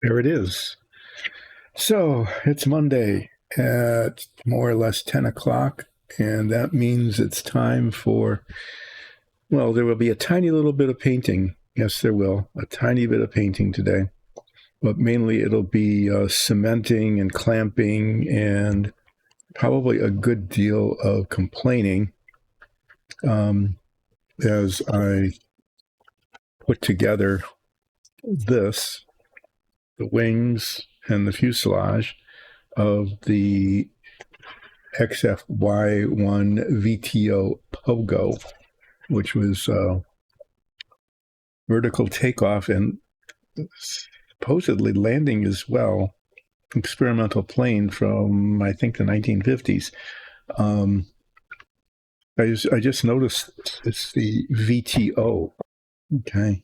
There it is. So it's Monday at more or less 10 o'clock, and that means it's time for, well, there will be a tiny little bit of painting. Yes, there will. A tiny bit of painting today. But mainly it'll be cementing and clamping and probably a good deal of complaining as I put together this, the wings and the fuselage of the XFY-1 VTO Pogo, which was vertical takeoff and supposedly landing as well. Experimental plane from, I think, the 1950s. I just noticed it's the VTO. Okay.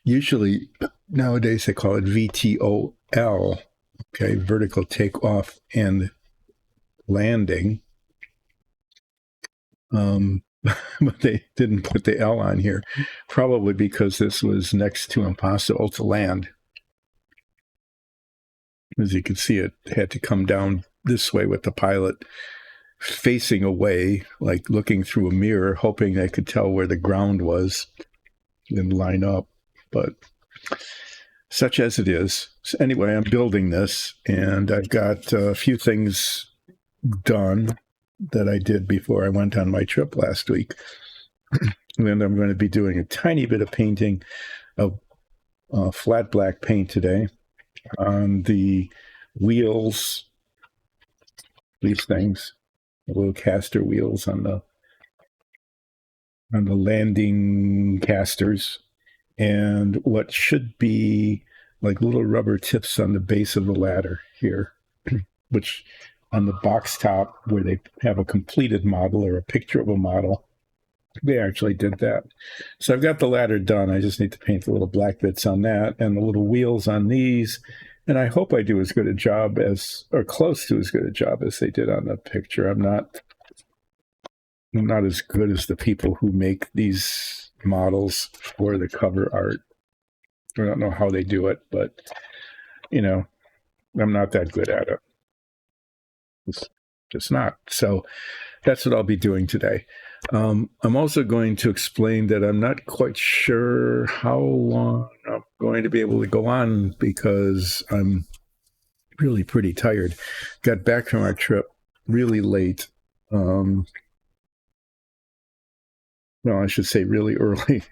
Usually nowadays they call it VTOL. Okay. Vertical takeoff and landing. But they didn't put the L on here, probably because this was next to impossible to land. As you can see, it had to come down this way with the pilot facing away, like looking through a mirror, hoping they could tell where the ground was and line up. But such as it is. So anyway, I'm building this, and I've got a few things done that I did before I went on my trip last week. And I'm going to be doing a tiny bit of painting of flat black paint today on the wheels, these things, the little caster wheels on the landing casters, and what should be like little rubber tips on the base of the ladder here, which on the box top where they have a completed model or a picture of a model, they actually did that. So I've got the ladder done. I just need to paint the little black bits on that and the little wheels on these. And I hope I do as good a job as, or close to as good a job as they did on the picture. I'm not as good as the people who make these models for the cover art. I don't know how they do it, but, you know, I'm not that good at it. It's just not. So that's what I'll be doing today. I'm also going to explain that I'm not quite sure how long I'm going to be able to go on because I'm really pretty tired. Got back from our trip really late. Well, I should say really early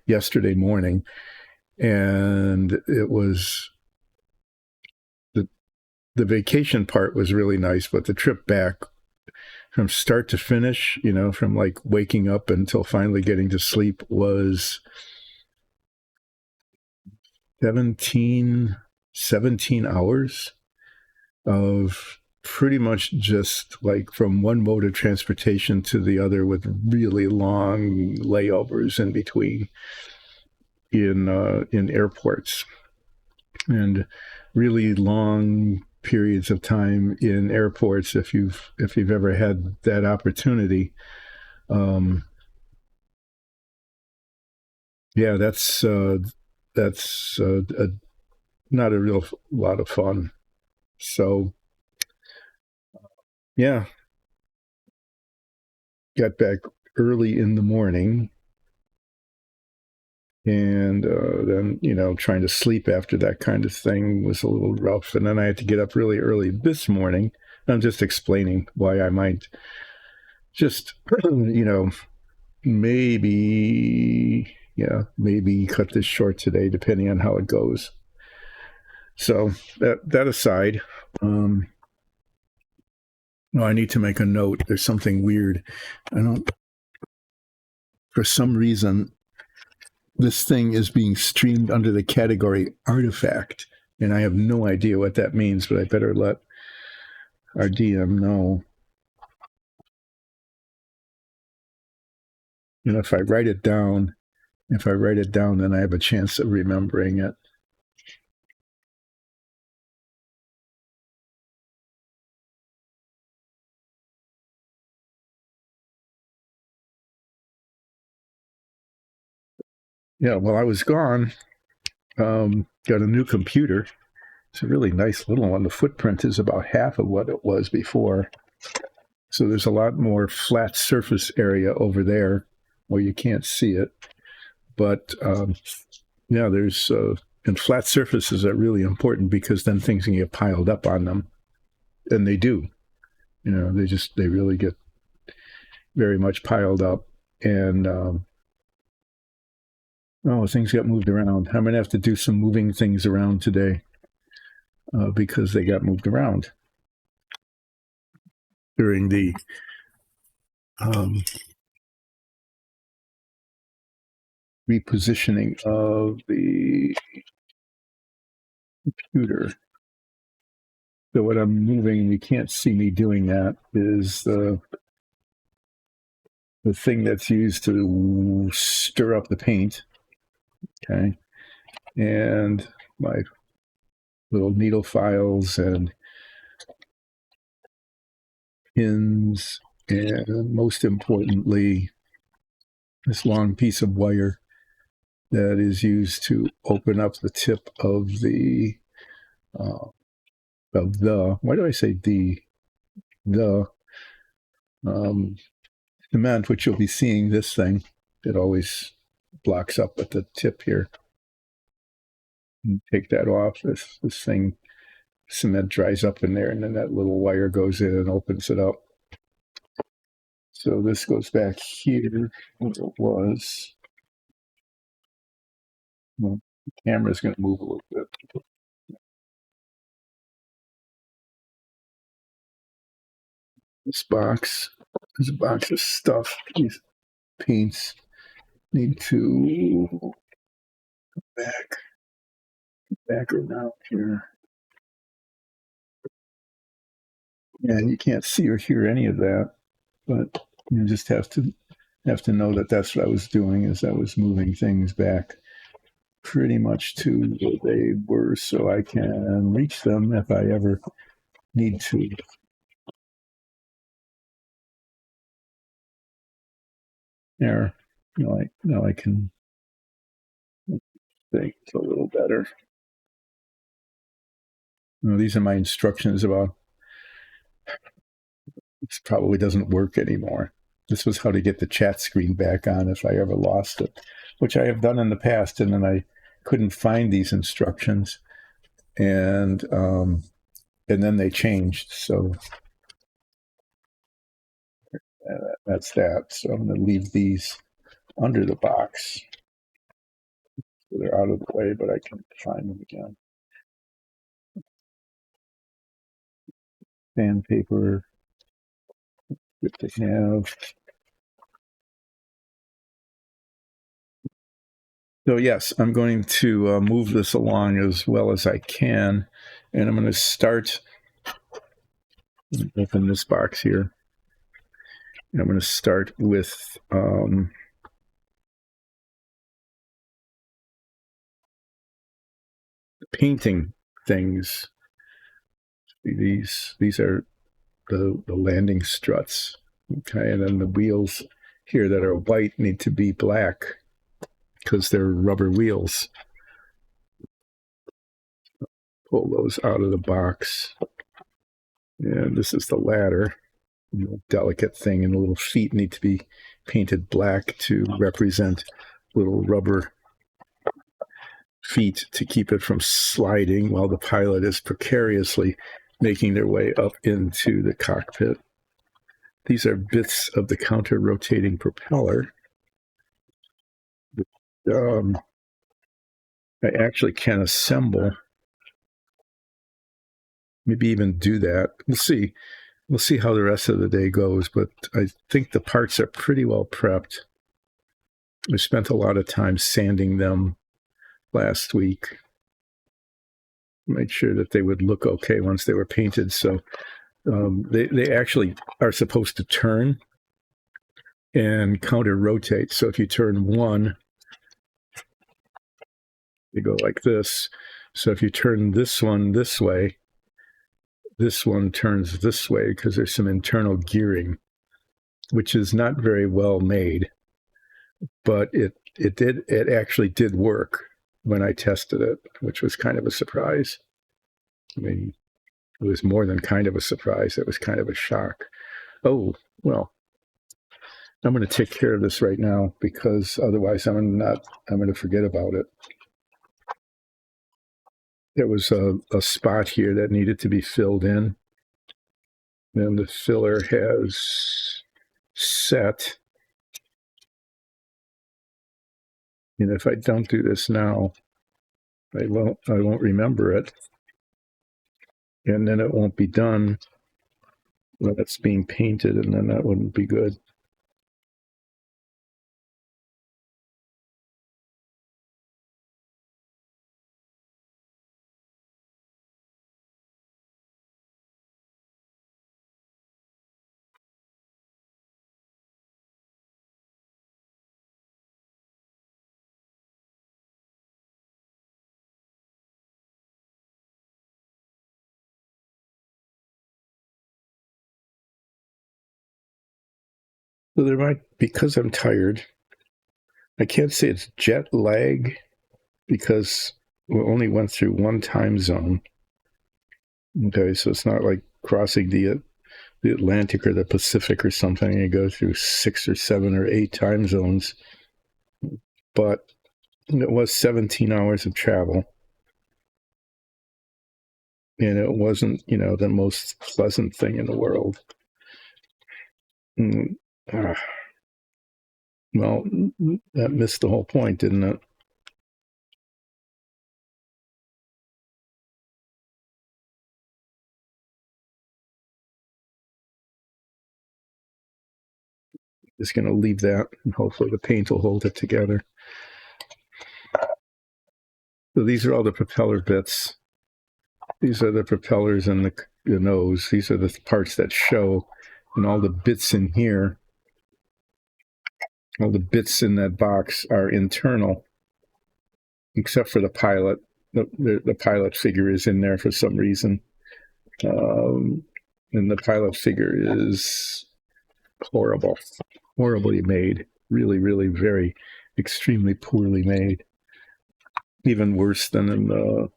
yesterday morning. And it was the vacation part was really nice, but the trip back from start to finish, you know, from like waking up until finally getting to sleep was 17 hours of pretty much just like from one mode of transportation to the other with really long layovers in between in airports and really long periods of time in airports if you've ever had that opportunity. Yeah, that's not a real lot of fun. So yeah, got back early in the morning, and then, you know, trying to sleep after that kind of thing was a little rough. And then I had to get up really early this morning. I'm just explaining why I might just, you know, maybe cut this short today, depending on how it goes. So that aside, no, I need to make a note. There's something weird. For some reason, this thing is being streamed under the category artifact, and I have no idea what that means, but I better let our DM know. And if I write it down, then I have a chance of remembering it. Yeah, well, I was gone. Got a new computer, It's a really nice little one. The footprint is about half of what it was before. So there's a lot more flat surface area over there where you can't see it. But yeah, there's and flat surfaces are really important because then things can get piled up on them, and they do. You know, they really get very much piled up, and things got moved around. I'm gonna have to do some moving things around today because they got moved around during the repositioning of the computer. So what I'm moving, you can't see me doing that, is the thing that's used to stir up the paint. Okay. And my little needle files and pins, and most importantly, this long piece of wire that is used to open up the tip of the why do I say the cement, which you'll be seeing this thing. It always blocks up at the tip here. And take that off. This thing, cement dries up in there, and then that little wire goes in and opens it up. So this goes back here where it was. Well, the camera's going to move a little bit. This box, there's a box of stuff. These paints need to go back around here. Yeah, you can't see or hear any of that, but you just have to know that that's what I was doing, is I was moving things back pretty much to where they were so I can reach them if I ever need to. There, now I can think a little better. These are my instructions about. This probably doesn't work anymore. This was how to get the chat screen back on if I ever lost it, which I have done in the past, and then I couldn't find these instructions, and then they changed. So that's that. So I'm going to leave these under the box. So they're out of the way, but I can find them again. Sandpaper, good to have. So yes, I'm going to move this along as well as I can, and I'm going to start. Open this box here. And I'm going to start with painting things. These are the landing struts. Okay, and then the wheels here that are white need to be black because they're rubber wheels. Pull those out of the box. And this is the ladder. Delicate thing, and the little feet need to be painted black to represent little rubber feet to keep it from sliding while the pilot is precariously making their way up into the cockpit. These are bits of the counter-rotating propeller. I actually can assemble, maybe even do that. We'll see. We'll see how the rest of the day goes, but I think the parts are pretty well prepped. I spent a lot of time sanding them last week. Made sure that they would look okay once they were painted. So they actually are supposed to turn and counter-rotate. So if you turn one, they go like this. So if you turn this one this way, this one turns this way because there's some internal gearing, which is not very well made, but it actually did work when I tested it, which was kind of a surprise. I mean, it was more than kind of a surprise. It was kind of a shock. Oh, well, I'm going to take care of this right now because otherwise I'm going to forget about it. There was a spot here that needed to be filled in. And the filler has set. And if I don't do this now, I won't remember it. And then it won't be done when it's being painted, and then that wouldn't be good. So there might, because I'm tired, I can't say it's jet lag because we only went through one time zone. Okay, so it's not like crossing the Atlantic or the Pacific or something. You go through 6 or 7 or 8 time zones. But it was 17 hours of travel. And it wasn't, the most pleasant thing in the world. Well, that missed the whole point, didn't it? Just going to leave that, and hopefully the paint will hold it together. So these are all the propeller bits. These are the propellers and the nose. These are the parts that show, and all the bits in here, all the bits in that box are internal, except for the pilot. The pilot figure is in there for some reason. And the pilot figure is horribly made. Really, really very extremely poorly made. Even worse than in the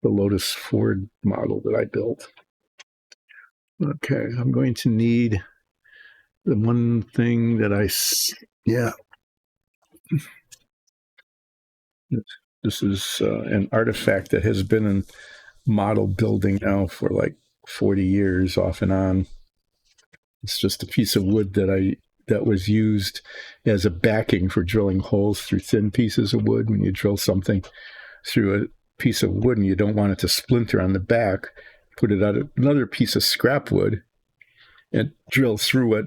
Lotus Ford model that I built. Okay, I'm going to need the one thing that this is an artifact that has been in model building now for like 40 years off and on. It's just a piece of wood that was used as a backing for drilling holes through thin pieces of wood. When you drill something through a piece of wood and you don't want it to splinter on the back, put it on another piece of scrap wood and drill through it,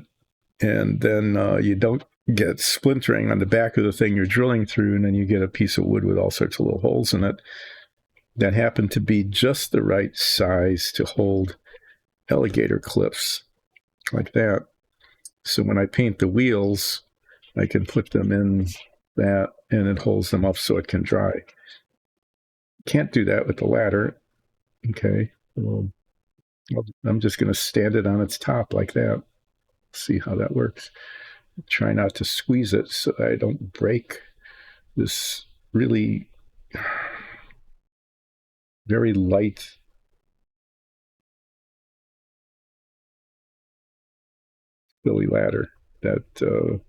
and then you don't get splintering on the back of the thing you're drilling through, and then you get a piece of wood with all sorts of little holes in it that happen to be just the right size to hold alligator clips like that. So when I paint the wheels, I can put them in that, and it holds them up so it can dry. Can't do that with the ladder. Okay, well, I'm just going to stand it on its top like that. See how that works. Try not to squeeze it so I don't break this really very light billy ladder that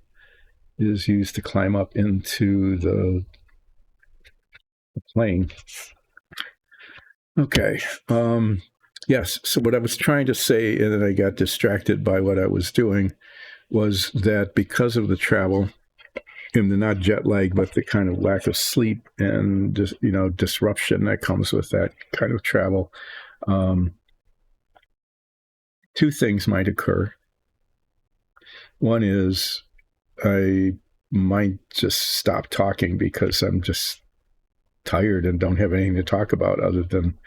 is used to climb up into the plane. Okay. Yes. So what I was trying to say, and then I got distracted by what I was doing, was that because of the travel and the not jet lag, but the kind of lack of sleep and just, disruption that comes with that kind of travel, two things might occur. One is I might just stop talking because I'm just tired and don't have anything to talk about other than,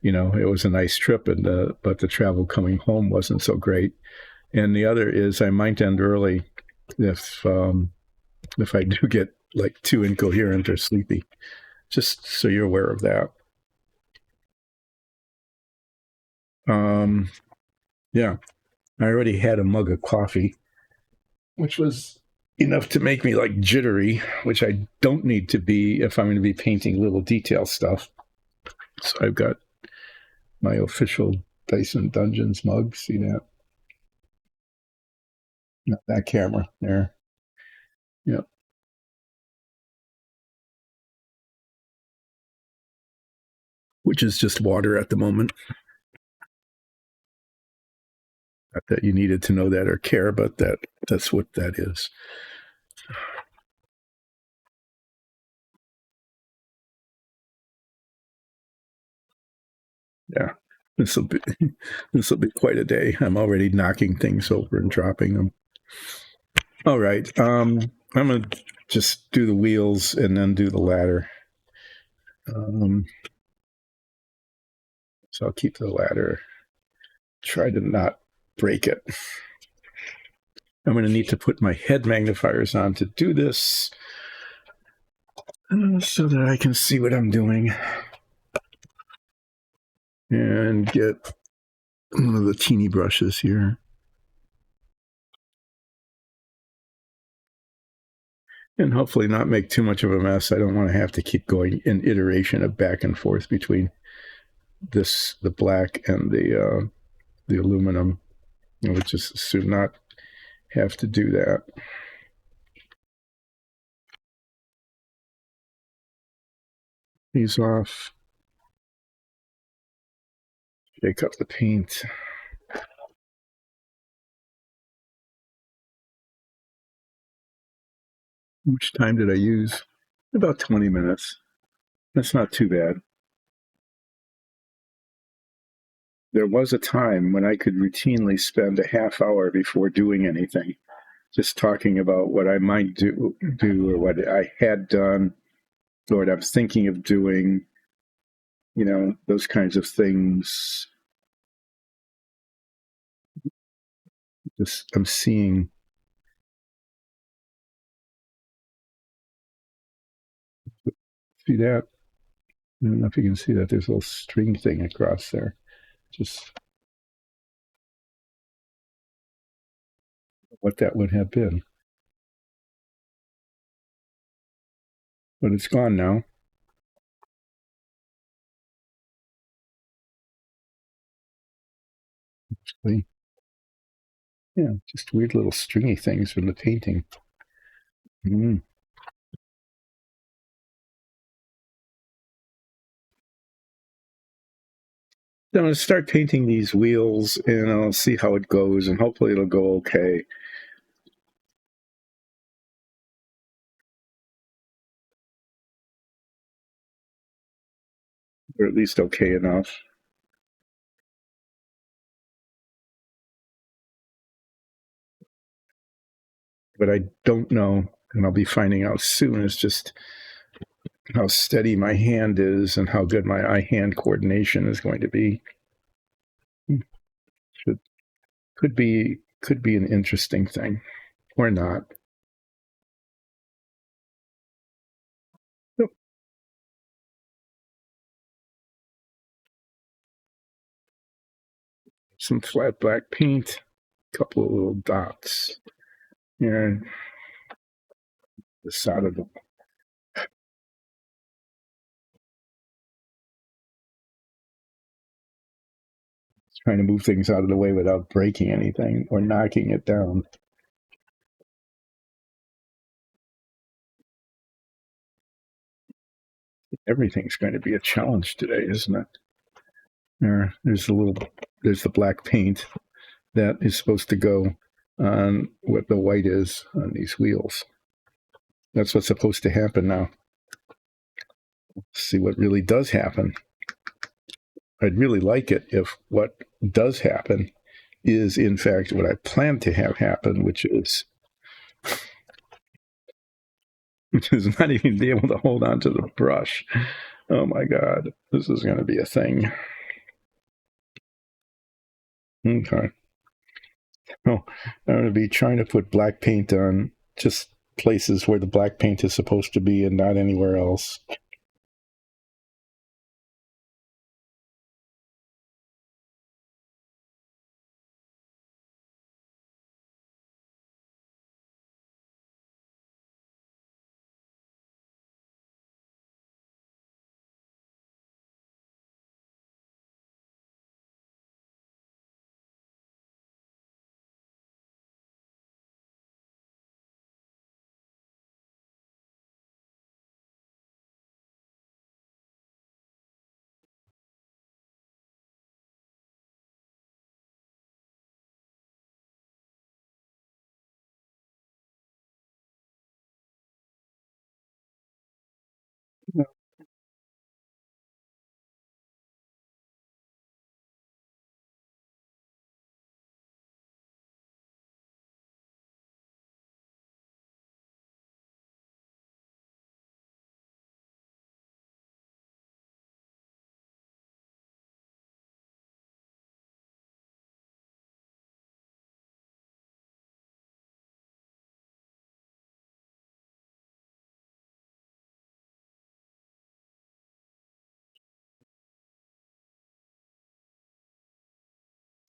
it was a nice trip, but the travel coming home wasn't so great. And the other is I might end early if I do get like too incoherent or sleepy, just so you're aware of that. Yeah, I already had a mug of coffee, which was enough to make me like jittery, which I don't need to be if I'm going to be painting little detail stuff. So I've got my official Dyson Dungeons mug. See that? Not that camera there. Yep. Which is just water at the moment. Not that you needed to know that or care, but that's what that is. Yeah. This will be quite a day. I'm already knocking things over and dropping them. All right. I'm gonna just do the wheels and then do the ladder. So I'll keep the ladder. Try to not break it. I'm going to need to put my head magnifiers on to do this so that I can see what I'm doing and get one of the teeny brushes here. And hopefully not make too much of a mess. I don't want to have to keep going in iteration of back and forth between the black and the aluminum. I would just assume not have to do that. These off. Shake up the paint. How much time did I use? About 20 minutes. That's not too bad. There was a time when I could routinely spend a half hour before doing anything, just talking about what I might do or what I had done or what I'm thinking of doing, those kinds of things. Just I'm seeing. See that? I don't know if you can see that. There's a little string thing across there. Just what that would have been. But it's gone now. Actually, yeah, just weird little stringy things from the painting. Mm. I'm going to start painting these wheels and I'll see how it goes and hopefully it'll go okay. Or at least okay enough. But I don't know, and I'll be finding out soon, is just how steady my hand is and how good my eye-hand coordination is going to be. Should, could be an interesting thing, or not. Nope. Some flat black paint, a couple of little dots. Yeah, the side of the trying to move things out of the way without breaking anything or knocking it down. Everything's going to be a challenge today, isn't it? There's the black paint that is supposed to go on what the white is on these wheels. That's what's supposed to happen now. Let's see what really does happen. I'd really like it if what does happen is, in fact, what I plan to have happen, which is not even be able to hold on to the brush. Oh my God, this is going to be a thing. Okay. Oh, I'm going to be trying to put black paint on just places where the black paint is supposed to be and not anywhere else.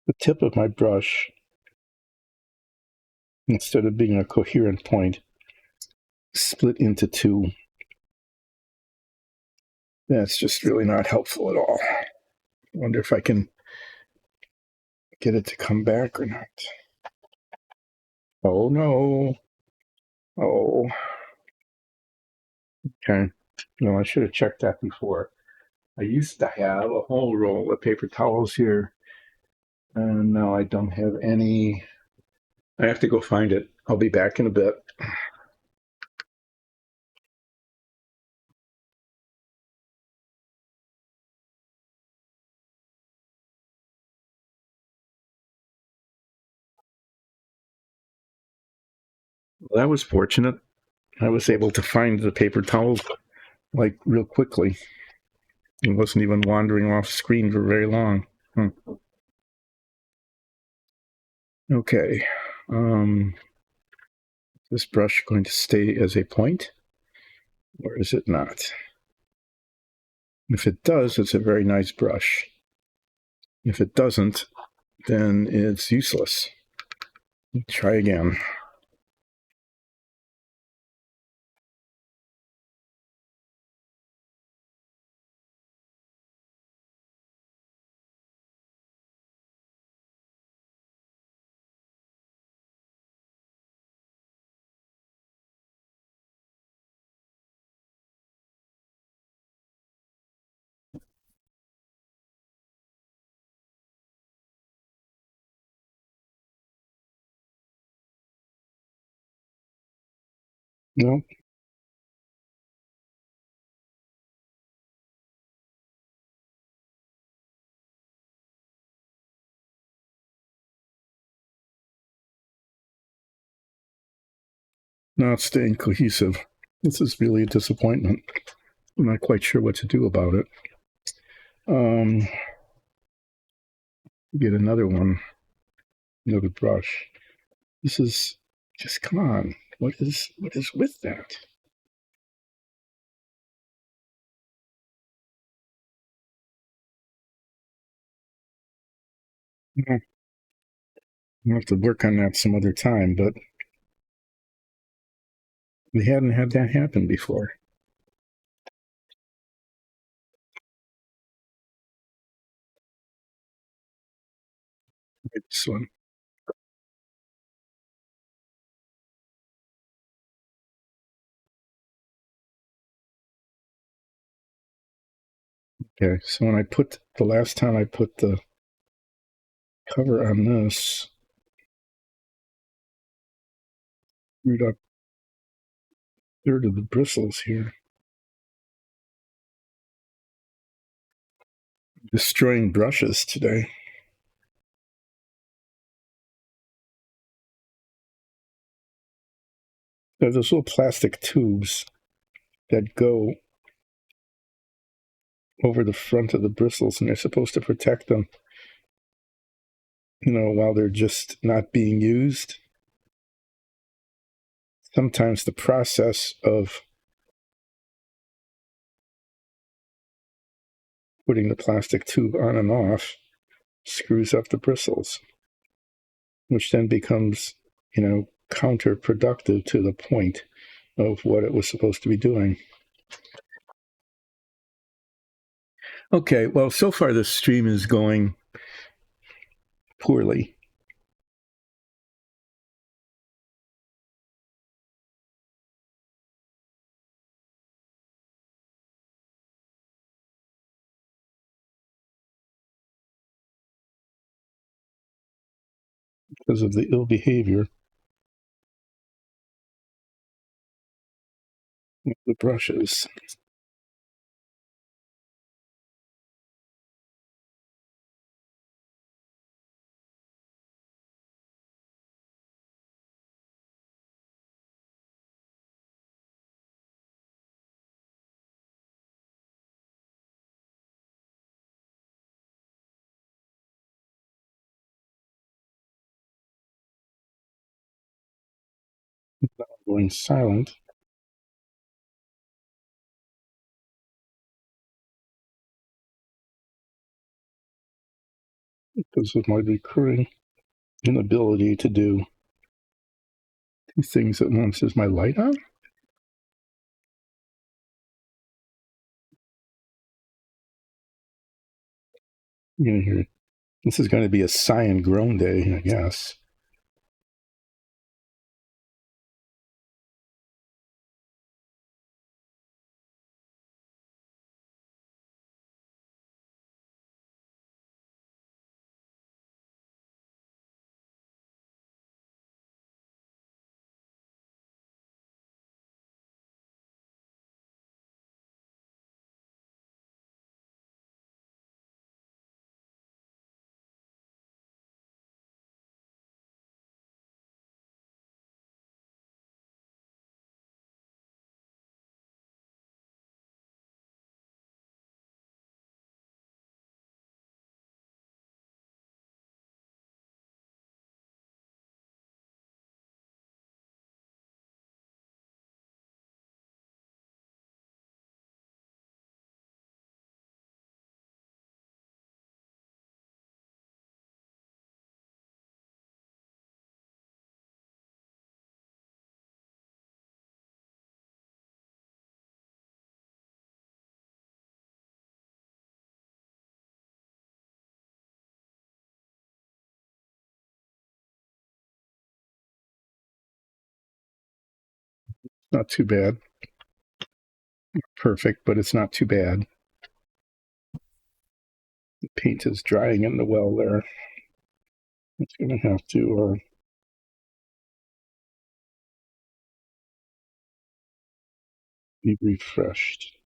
the tip of my brush, instead of being a coherent point, split into two. That's just really not helpful at all. I wonder if I can get it to come back or not. Oh no. Oh. Okay. No, I should have checked that before. I used to have a whole roll of paper towels here, and now I don't have any. I have to go find it. I'll be back in a bit. Well, that was fortunate. I was able to find the paper towels like real quickly. It wasn't even wandering off screen for very long. Okay. This brush going to stay as a point, or is it not? If it does, it's a very nice brush. If it doesn't, then it's useless. Try again. No, not staying cohesive. This is really a disappointment. I'm not quite sure what to do about it. Get another one, another brush. This is just, come on. What is with that? I'll have to work on that some other time, but we hadn't had that happen before. This one. Okay, so when I put, the last time I put the cover on this, screwed up a third of the bristles here. Destroying brushes today. There's those little plastic tubes that go over the front of the bristles, and they're supposed to protect them, while they're just not being used. Sometimes the process of putting the plastic tube on and off screws up the bristles, which then becomes, counterproductive to the point of what it was supposed to be doing. Okay, well, so far the stream is going poorly. Because of the ill behavior of the brushes. Going silent. because of my recurring inability to do two things at once. Is my light on? You know, here, this is going to be a cyan grown day, I guess. Not too bad. Perfect, but it's not too bad. The paint is drying in the well there. It's going to have to be refreshed.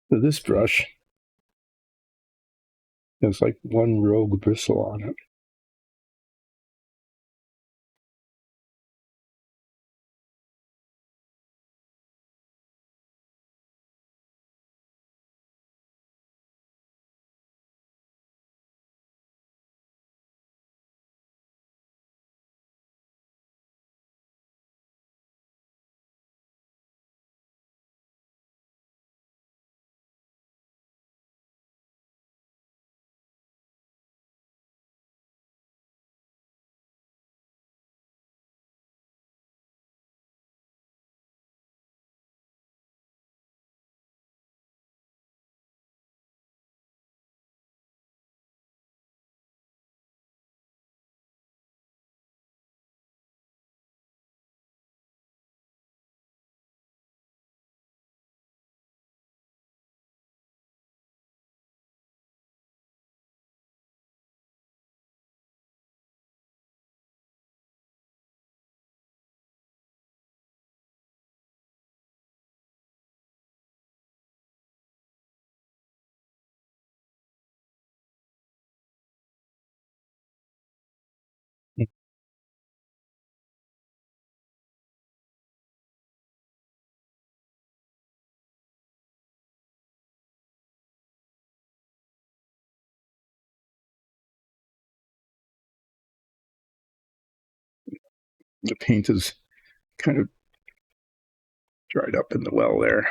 So this brush has like one rogue bristle on it. The paint is kind of dried up in the well there.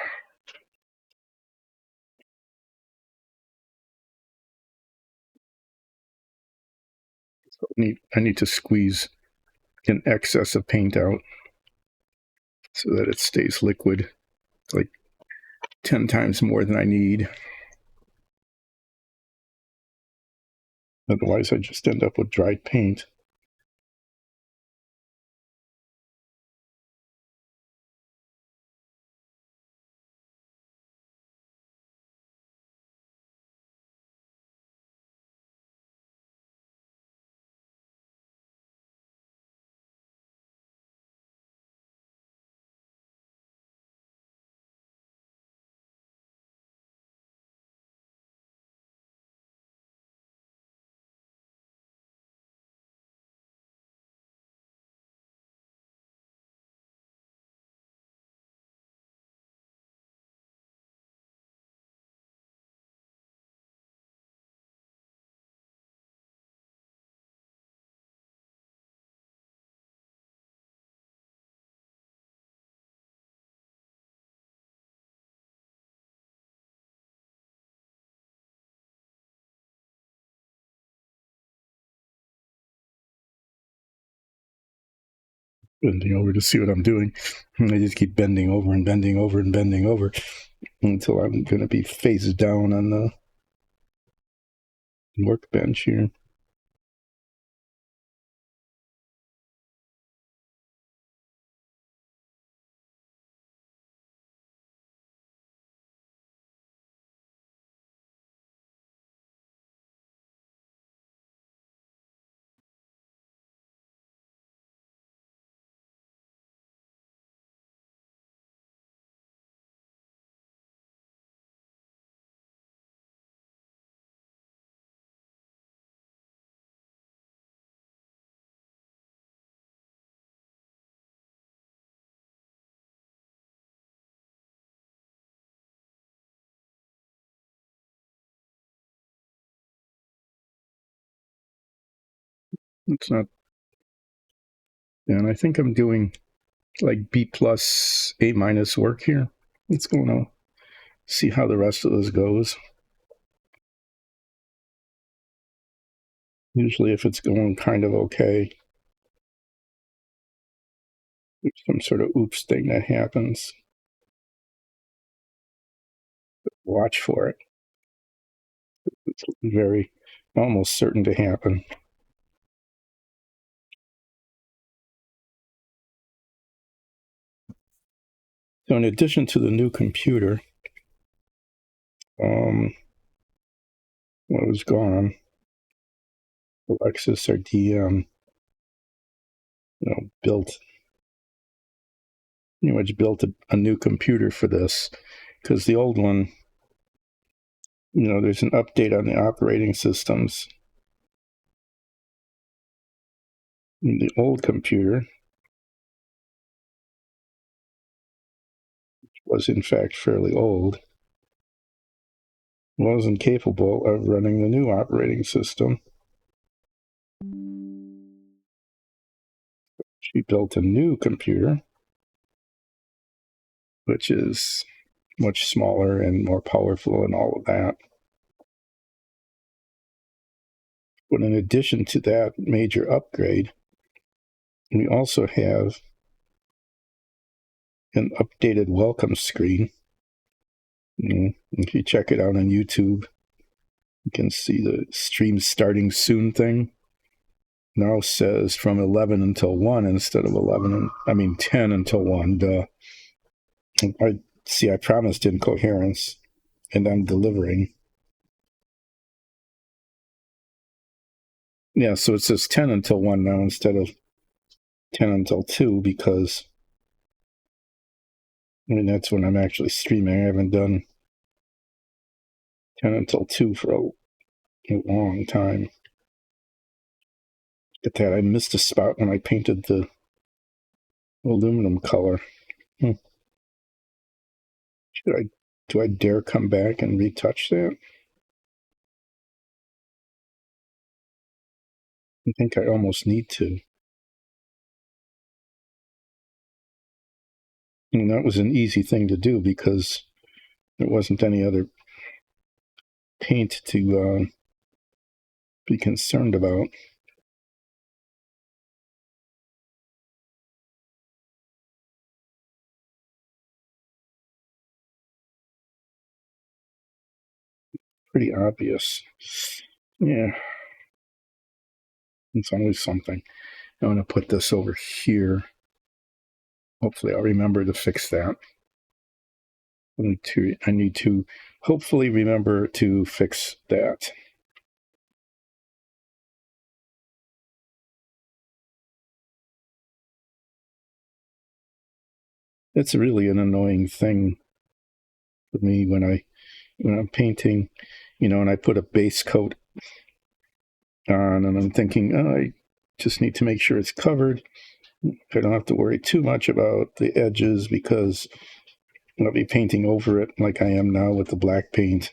So I need to squeeze an excess of paint out so that it stays liquid, like 10 times more than I need. Otherwise, I just end up with dried paint. bending over to see what I'm doing. And I just keep bending over and bending over and bending over until I'm going to be face down on the workbench here. It's not, and I think I'm doing like B plus A minus work here. Let's go now. See how the rest of this goes. Usually if it's going kind of okay, there's some sort of oops thing that happens. Watch for it. It's very almost certain to happen. So in addition to the new computer, what was gone, Alexis or DM, built pretty much built a new computer for this, because the old one, there's an update on the operating systems. And the old computer was in fact fairly old, wasn't capable of running the new operating system. She built a new computer, which is much smaller and more powerful and all of that. But in addition to that major upgrade, we also have an updated welcome screen. If you check it out on YouTube, you can see the stream starting soon thing. Now says from 11 until 1 instead of 10 until 1. Duh. I promised incoherence, and I'm delivering. Yeah, so it says 10 until 1 now instead of 10 until 2 because, that's when I'm actually streaming. I haven't done 10 until 2 for a long time. At that, I missed a spot when I painted the aluminum color. Do I dare come back and retouch that? I think I almost need to. And that was an easy thing to do because there wasn't any other paint to be concerned about. Pretty obvious. Yeah. It's always something. I'm going to put this over here. Hopefully I'll remember to fix that. I need to hopefully remember to fix that. It's really an annoying thing for me when I'm painting, and I put a base coat on and I'm thinking, I just need to make sure it's covered. I don't have to worry too much about the edges because I'll be painting over it like I am now with the black paint.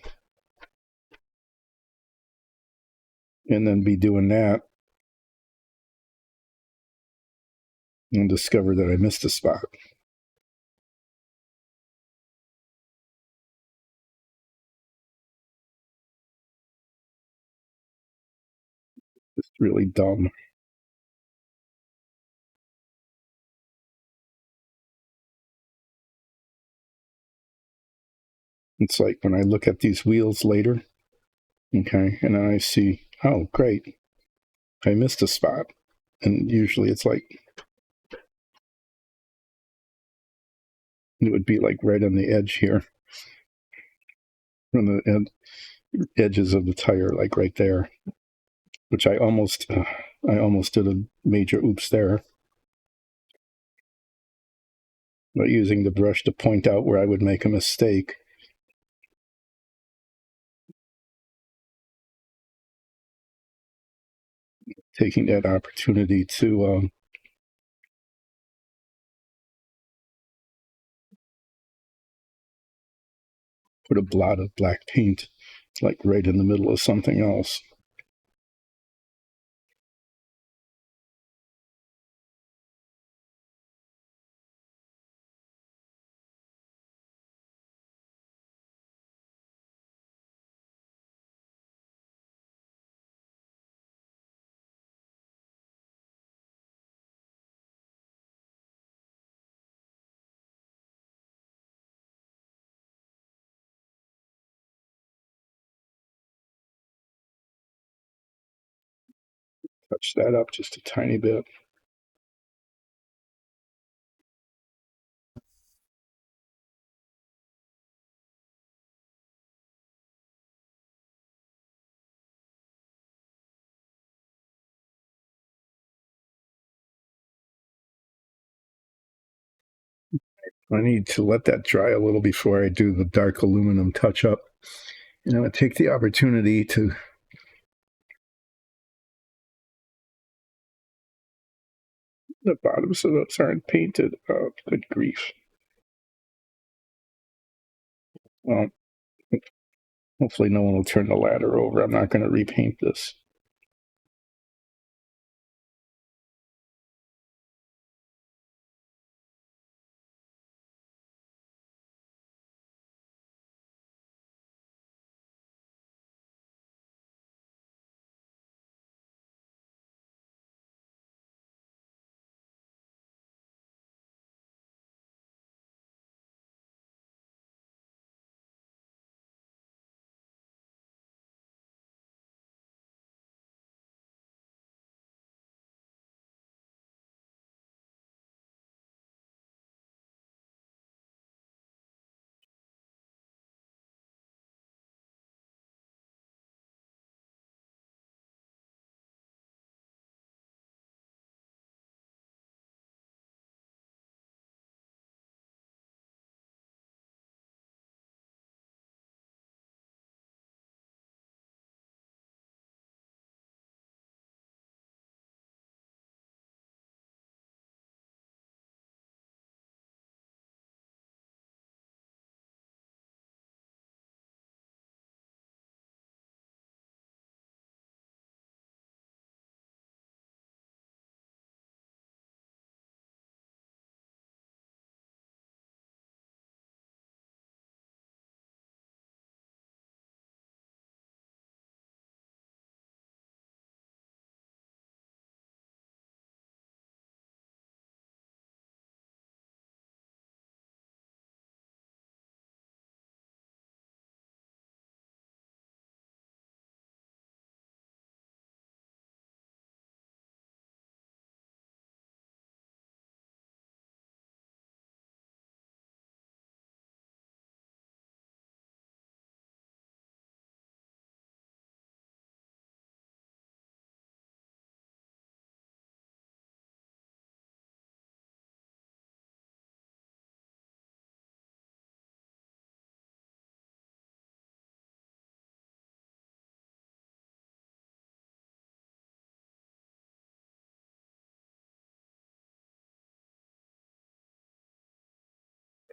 And then be doing that and discover that I missed a spot. It's really dumb. It's like when I look at these wheels later, okay, and then I see, oh, great, I missed a spot. And usually it's like, it would be like right on the edge here, on the edges of the tire, like right there, which I almost did a major oops there. But using the brush to point out where I would make a mistake. Taking that opportunity to put a blot of black paint like right in the middle of something else. Touch that up just a tiny bit. I need to let that dry a little before I do the dark aluminum touch up. And I'm going to take the opportunity to the bottoms of those aren't painted. Oh, good grief. Well, hopefully no one will turn the ladder over. I'm not going to repaint this.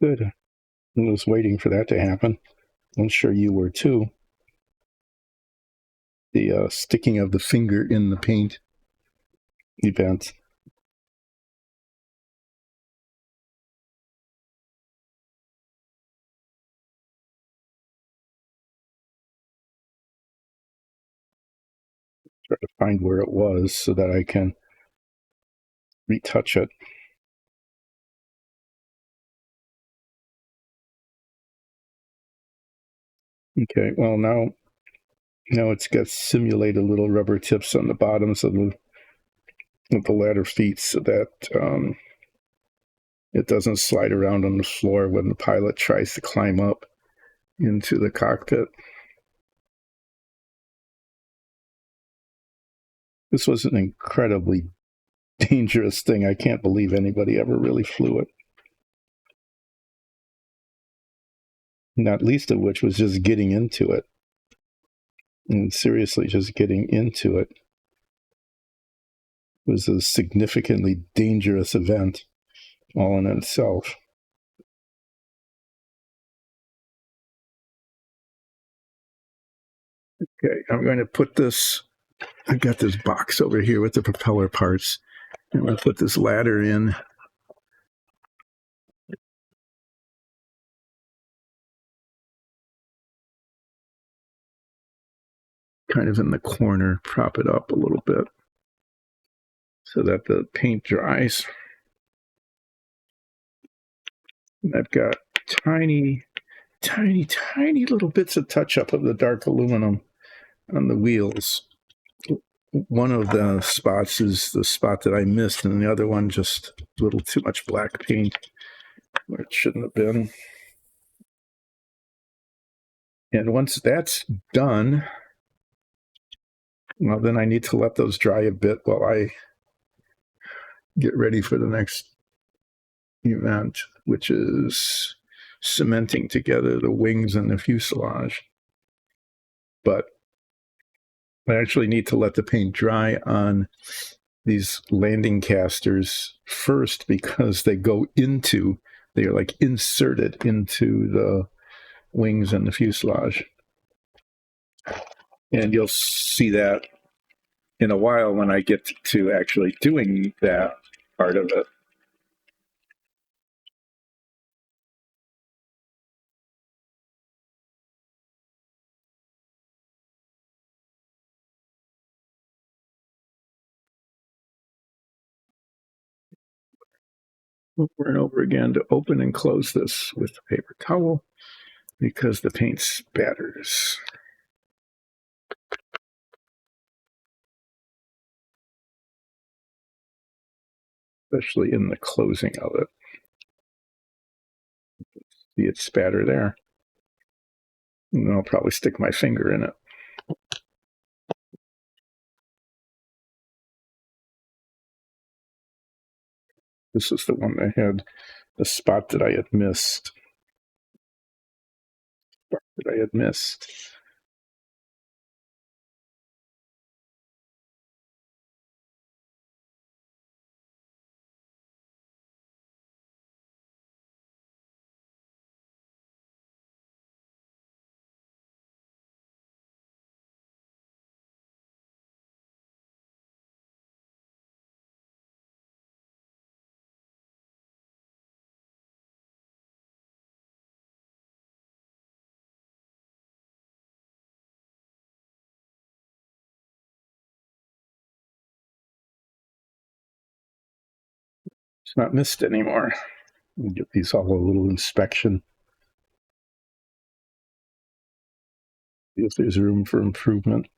Good. I was waiting for that to happen. I'm sure you were too. The sticking of the finger in the paint event. Try to find where it was so that I can retouch it. Okay, well now it's got simulated little rubber tips on the bottoms of the ladder feet so that it doesn't slide around on the floor when the pilot tries to climb up into the cockpit. This was an incredibly dangerous thing. I can't believe anybody ever really flew it. Not least of which was just getting into it. And seriously, just getting into it was a significantly dangerous event all in itself. Okay, I'm going to put this, I've got this box over here with the propeller parts. I'm going to put this ladder in. Kind of in the corner, prop it up a little bit so that the paint dries. And I've got tiny little bits of touch-up of the dark aluminum on the wheels. One of the spots is the spot that I missed, and the other one just a little too much black paint where it shouldn't have been. And once that's done, well, then I need to let those dry a bit while I get ready for the next event, which is cementing together the wings and the fuselage. But I actually need to let the paint dry on these landing casters first because they are like inserted into the wings and the fuselage. And you'll see that in a while when I get to actually doing that part of it. Over and over again to open and close this with the paper towel because the paint spatters. Especially in the closing of it. See it spatter there. And I'll probably stick my finger in it. This is the one that had the spot that I had missed. It's not missed anymore. We'll give these all a little inspection. See if there's room for improvement.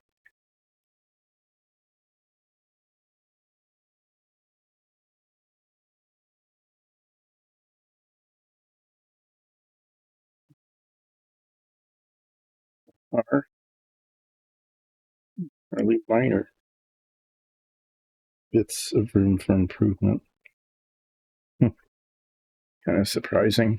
Are really minor bits of room for improvement. Kind of surprising.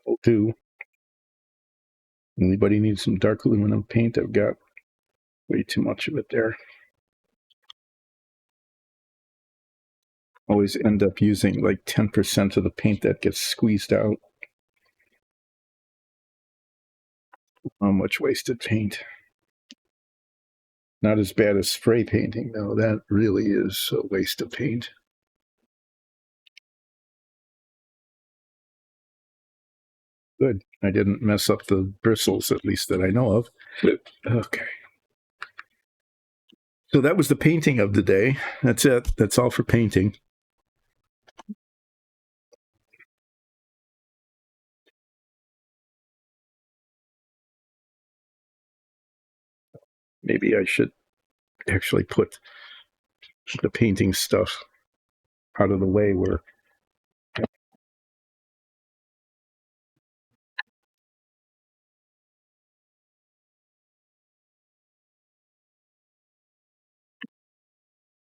Will do. Anybody needs some dark aluminum paint? I've got way too much of it there. Always end up using like 10% of the paint that gets squeezed out. How much wasted paint? Not as bad as spray painting, though. That really is a waste of paint. Good. I didn't mess up the bristles, at least that I know of. Okay. So that was the painting of the day. That's it. That's all for painting. Maybe I should actually put the painting stuff out of the way where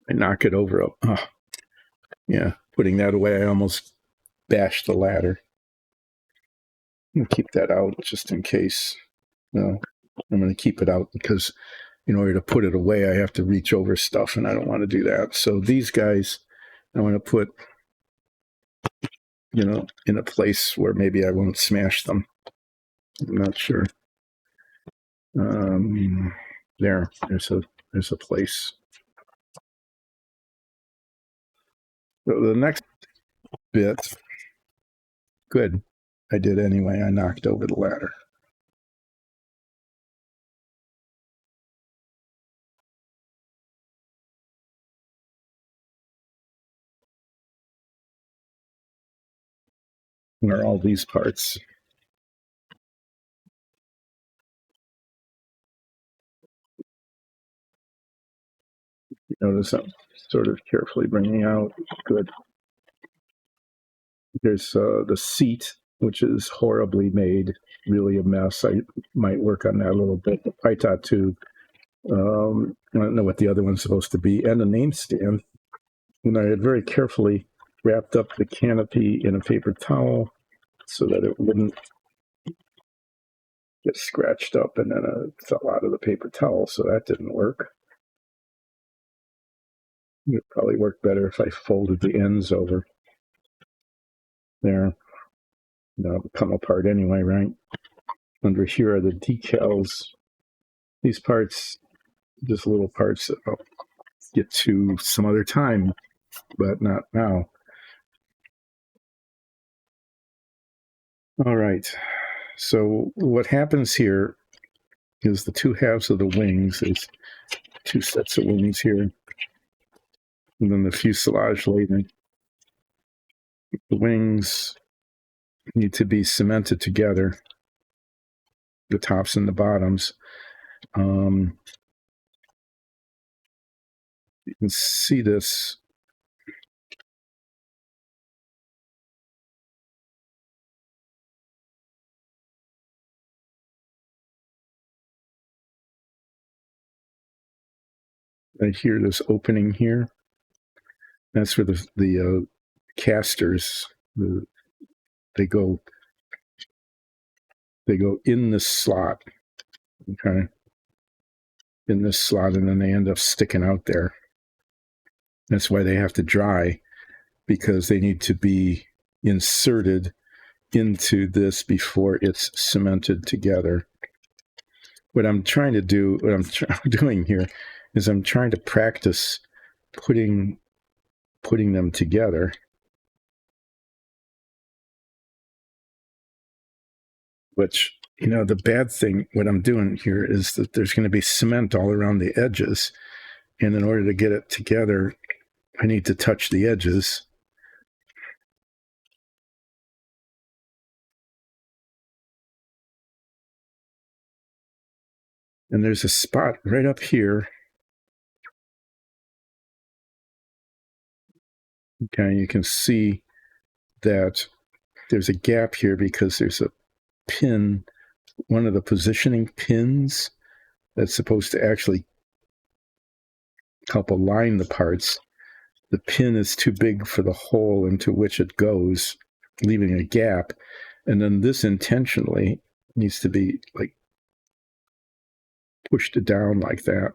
I knock it over. Oh, yeah, putting that away, I almost bashed the ladder. I'll keep that out just in case. No, I'm going to keep it out because in order to put it away, I have to reach over stuff, and I don't want to do that. So these guys, I want to put, in a place where maybe I won't smash them. I'm not sure. There's a place. So the next bit, good. I did anyway. I knocked over the ladder. Where are all these parts? Notice I'm sort of carefully bringing out. Good. There's the seat, which is horribly made, really a mess. I might work on that a little bit. The Pytot tube, I don't know what the other one's supposed to be, and the name stand. And I had very carefully wrapped up the canopy in a paper towel so that it wouldn't get scratched up, and then it fell out of the paper towel, so that didn't work. It would probably work better if I folded the ends over. There. That'll come apart anyway, right? Under here are the decals. These parts, just little parts that I'll get to some other time, but not now. All right. So what happens here is the two halves of the wings. There's two sets of wings here, and then the fuselage later. The wings need to be cemented together, the tops and the bottoms. You can see this. I hear this opening here. That's where the casters, they go in this slot, okay, in this slot, and then they end up sticking out there. That's why they have to dry, because they need to be inserted into this before it's cemented together. What I'm trying to do, what I'm doing here, is I'm trying to practice putting them together. Which, the bad thing, what I'm doing here is that there's going to be cement all around the edges. And in order to get it together, I need to touch the edges. And there's a spot right up here. Okay, you can see that there's a gap here because there's a pin, one of the positioning pins that's supposed to actually help align the parts. The pin is too big for the hole into which it goes, leaving a gap. And then this intentionally needs to be like pushed down like that.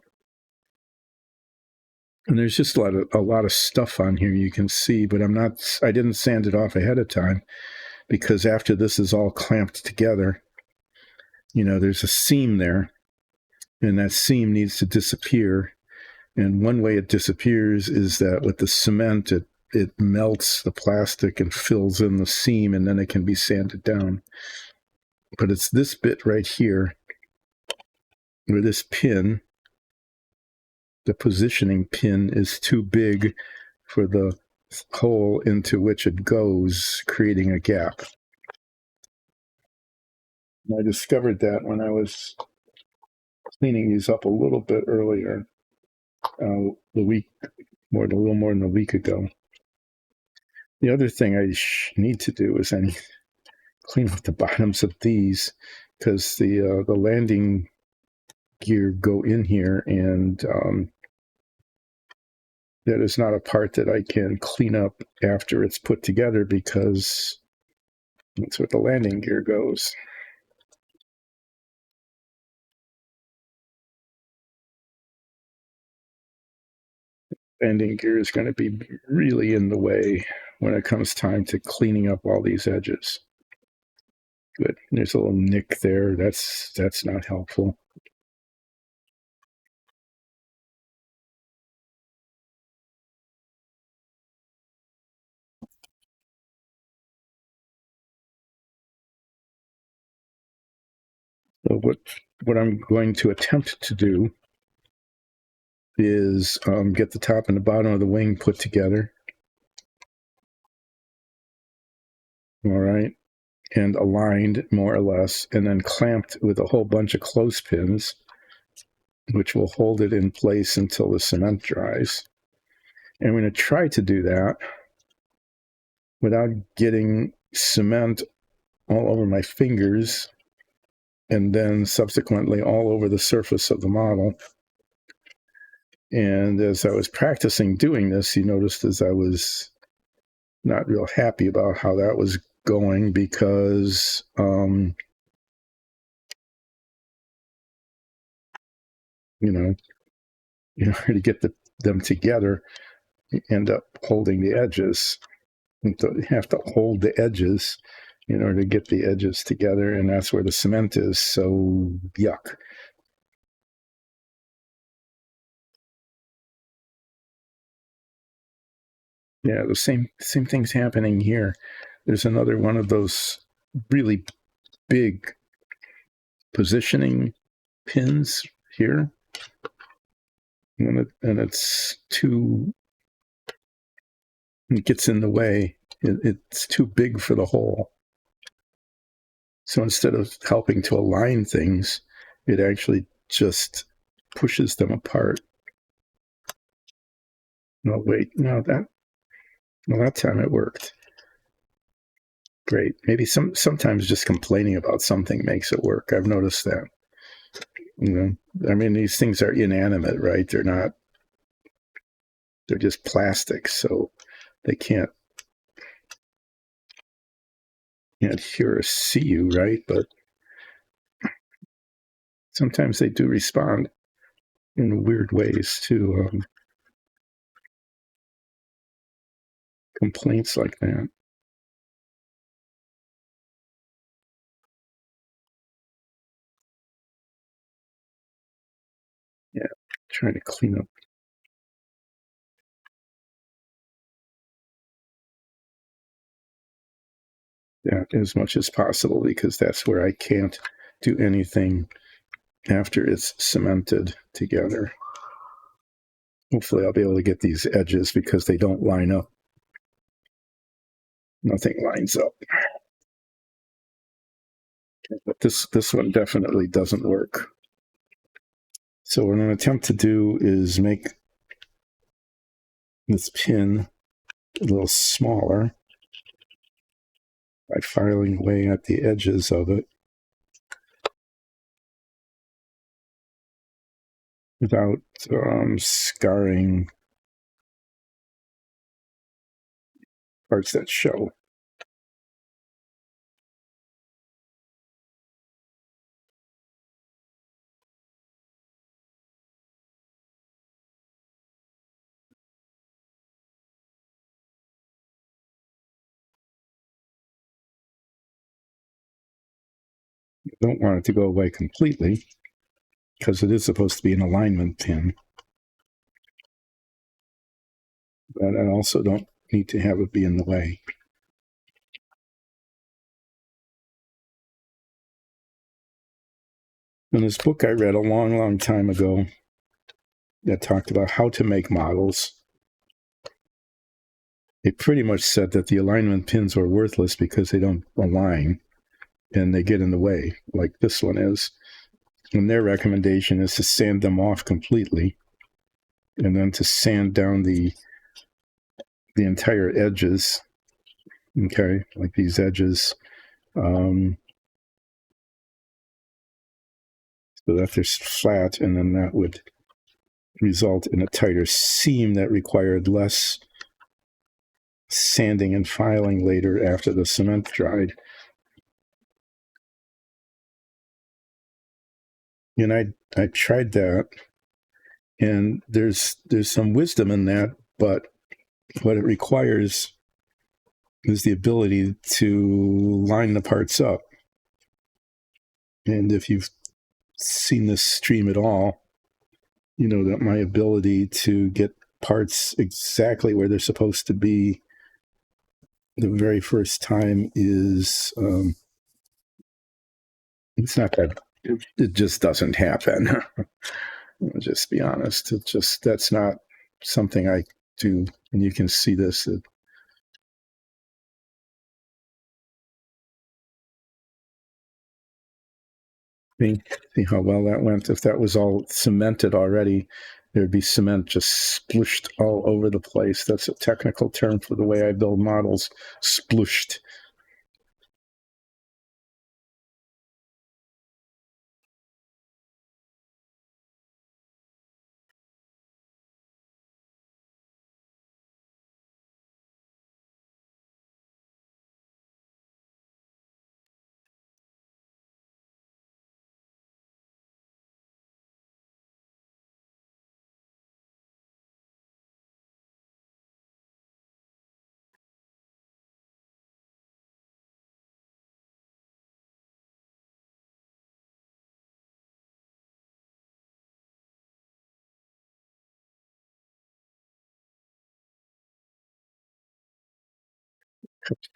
And there's just a lot of stuff on here you can see, but I didn't sand it off ahead of time, because after this is all clamped together, there's a seam there, and that seam needs to disappear. And one way it disappears is that with the cement, it melts the plastic and fills in the seam, and then it can be sanded down. But it's this bit right here, where this pin, the positioning pin, is too big for the hole into which it goes, creating a gap. And I discovered that when I was cleaning these up a little bit earlier, a little more than a week ago. The other thing I need to do is clean up the bottoms of these, because the landing gear go in here, and that is not a part that I can clean up after it's put together, because that's where the landing gear goes. Landing gear is going to be really in the way when it comes time to cleaning up all these edges. Good. There's a little nick there. That's not helpful. So what I'm going to attempt to do is get the top and the bottom of the wing put together. All right. And aligned more or less, and then clamped with a whole bunch of clothespins, which will hold it in place until the cement dries. And I'm going to try to do that without getting cement all over my fingers, and then subsequently all over the surface of the model. And as I was practicing doing this, you noticed as I was not real happy about how that was going, because in order to get them together, you end up holding the edges. You have to hold the edges in order to get the edges together, and that's where the cement is. So yuck. Yeah, the same thing's happening here. There's another one of those really big positioning pins here, and it's too, it gets in the way. It's too big for the hole. So instead of helping to align things, it actually just pushes them apart. No, wait, no, that time it worked. Great. Maybe sometimes just complaining about something makes it work. I've noticed that. I mean, these things are inanimate, right? They're just plastic, so they can't hear or see you, right? But sometimes they do respond in weird ways to complaints like that. Yeah, trying to clean up that as much as possible, because that's where I can't do anything after it's cemented together. Hopefully I'll be able to get these edges, because they don't line up. Nothing lines up. But this one definitely doesn't work. So what I'm going to attempt to do is make this pin a little smaller by filing away at the edges of it without scarring parts that show. Don't want it to go away completely because it is supposed to be an alignment pin. But I also don't need to have it be in the way. In this book I read a long, long time ago that talked about how to make models, it pretty much said that the alignment pins are worthless because they don't align and they get in the way, like this one is. And their recommendation is to sand them off completely and then to sand down the entire edges, okay, like these edges, so that they're flat, and then that would result in a tighter seam that required less sanding and filing later after the cement dried. And I tried that, and there's some wisdom in that, but what it requires is the ability to line the parts up. And if you've seen this stream at all, you know that my ability to get parts exactly where they're supposed to be the very first time is it's not that it just doesn't happen. I'll just be honest. It just, that's not something I do. And you can see this. See how well that went. If that was all cemented already, there'd be cement just splooshed all over the place. That's a technical term for the way I build models. Splooshed.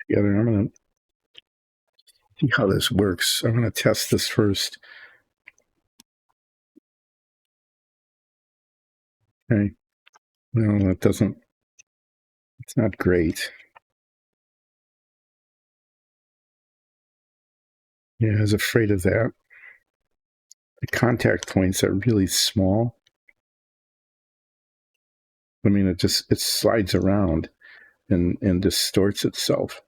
Together. I'm going to see how this works. I'm going to test this first. Okay. No, that doesn't, it's not great. Yeah, I was afraid of that. The contact points are really small. I mean, it slides around and distorts itself.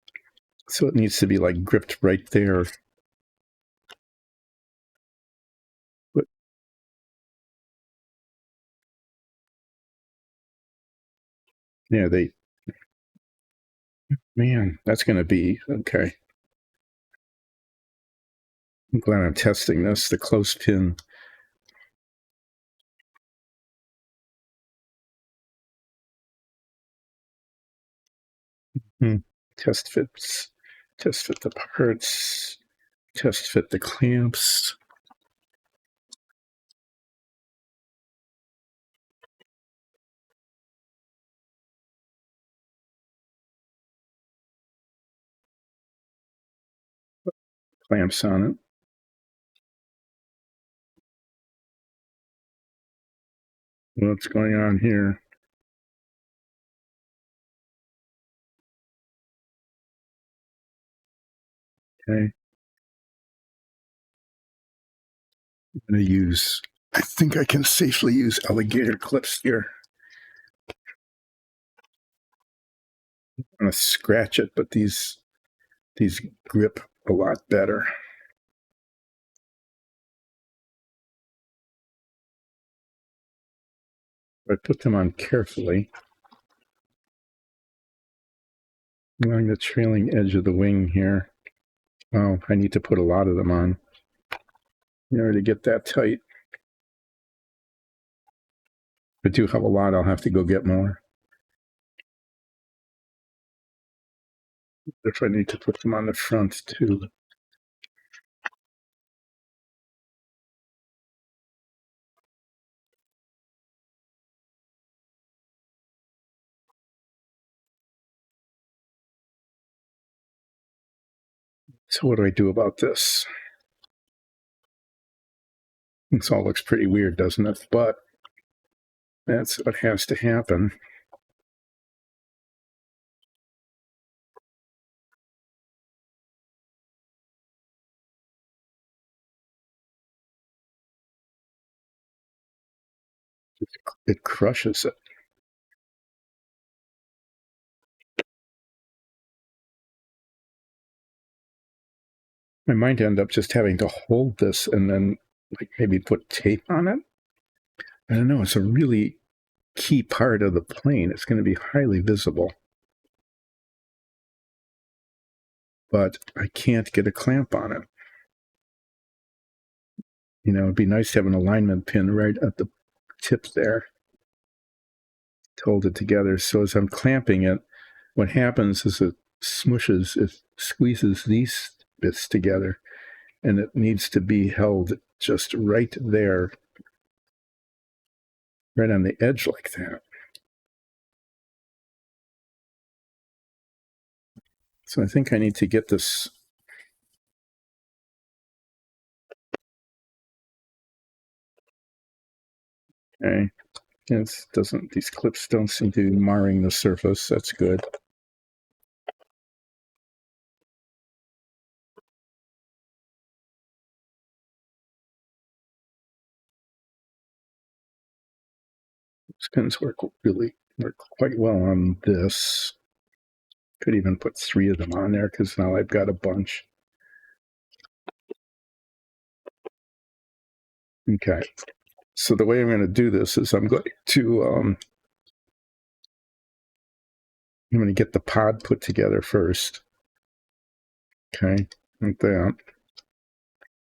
So it needs to be like gripped right there. But yeah, man, that's going to be okay. I'm glad I'm testing this. The close pin. Test fits. Test fit the parts. Test fit the clamps. Clamps on it. What's going on here? Okay. I'm going to use, I think I can safely use alligator clips here. I'm going to scratch it, but these grip a lot better. I put them on carefully along the trailing edge of the wing here. Oh, I need to put a lot of them on in order to get that tight. If I do have a lot, I'll have to go get more. If I need to put them on the front too. So what do I do about this? This all looks pretty weird, doesn't it? But that's what has to happen. It crushes it. I might end up just having to hold this and then like maybe put tape on it. I don't know. It's a really key part of the plane. It's going to be highly visible. But I can't get a clamp on it. You know, it'd be nice to have an alignment pin right at the tip there to hold it together. So as I'm clamping it, what happens is it smushes, it squeezes these bits together, and it needs to be held just right there, right on the edge like that. So I think I need to get this. Okay. These clips don't seem to be marring the surface. That's good. These pins work quite well on this. Could even put 3 of them on there because now I've got a bunch. Okay. So the way I'm going to do this is I'm going to get the pod put together first. Okay, like that.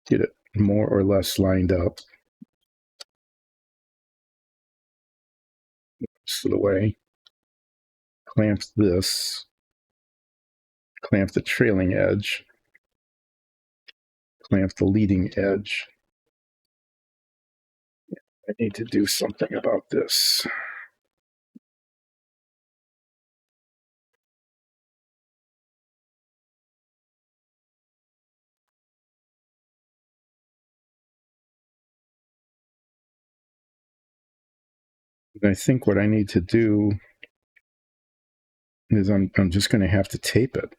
Get it more or less lined up. Most of the way. Clamp this. Clamp the trailing edge. Clamp the leading edge. I need to do something about this. And I think what I need to do is I'm just going to have to tape it.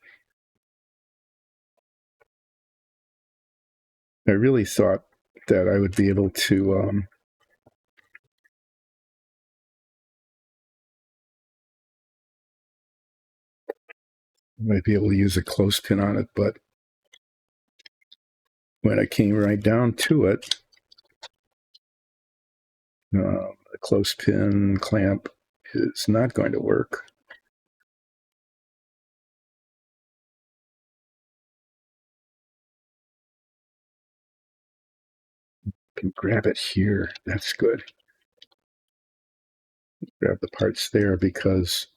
I really thought that I would be able to might be able to use a clothespin on it, but when I came right down to it, the clothespin clamp is not going to work. I can grab it here. That's good. Grab the parts there because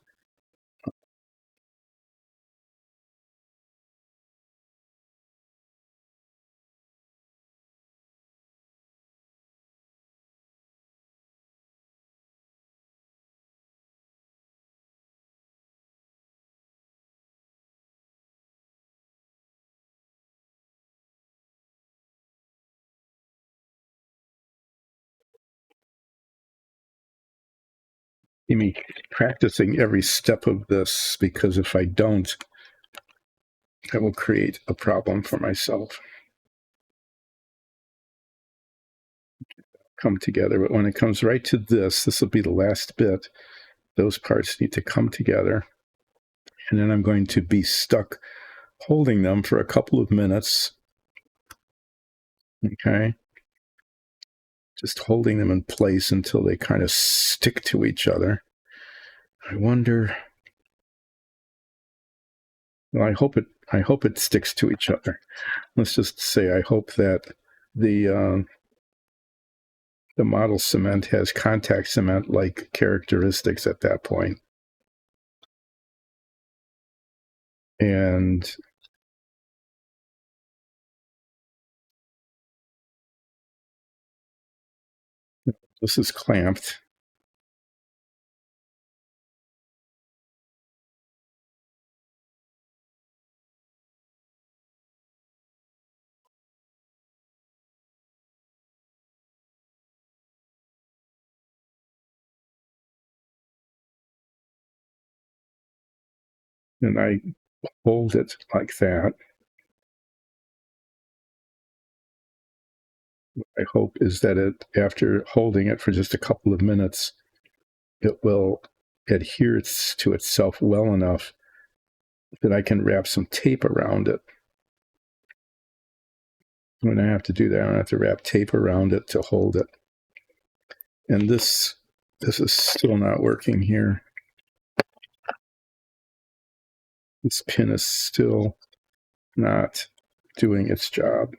me practicing every step of this, because if I don't, I will create a problem for myself. Come together, but when it comes right to this will be the last bit. Those parts need to come together, and then I'm going to be stuck holding them for a couple of minutes. Okay. Just holding them in place until they kind of stick to each other. I wonder. Well, I hope it sticks to each other. Let's just say I hope that the model cement has contact cement like characteristics at that point. And this is clamped. and I hold it like that. What I hope is that after holding it for just a couple of minutes, it will adhere to itself well enough that I can wrap some tape around it. When I have to do that, I don't have to wrap tape around it to hold it. And this is still not working here. This pin is still not doing its job.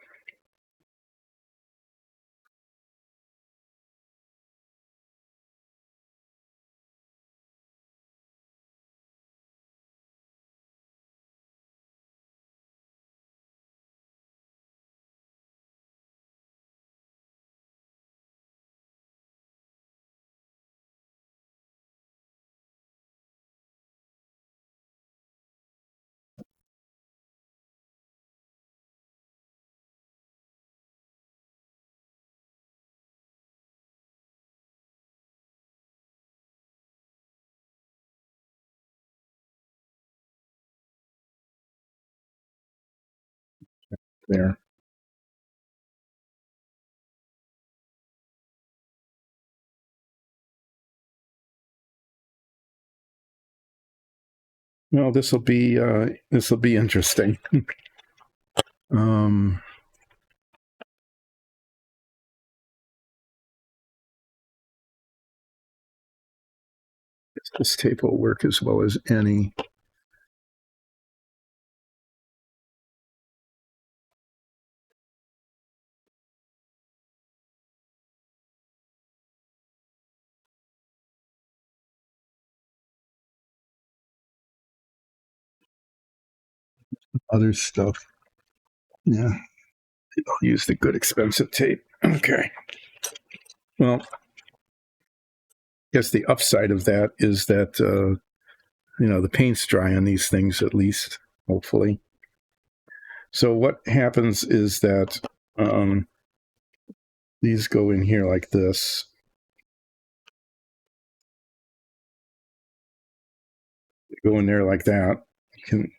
There. Well, this will be interesting. This tape will work as well as any. Other stuff. Yeah. I'll use the good expensive tape. Okay. Well, I guess the upside of that is that, the paint's dry on these things at least, hopefully. So what happens is that these go in here like this. They go in there like that. You can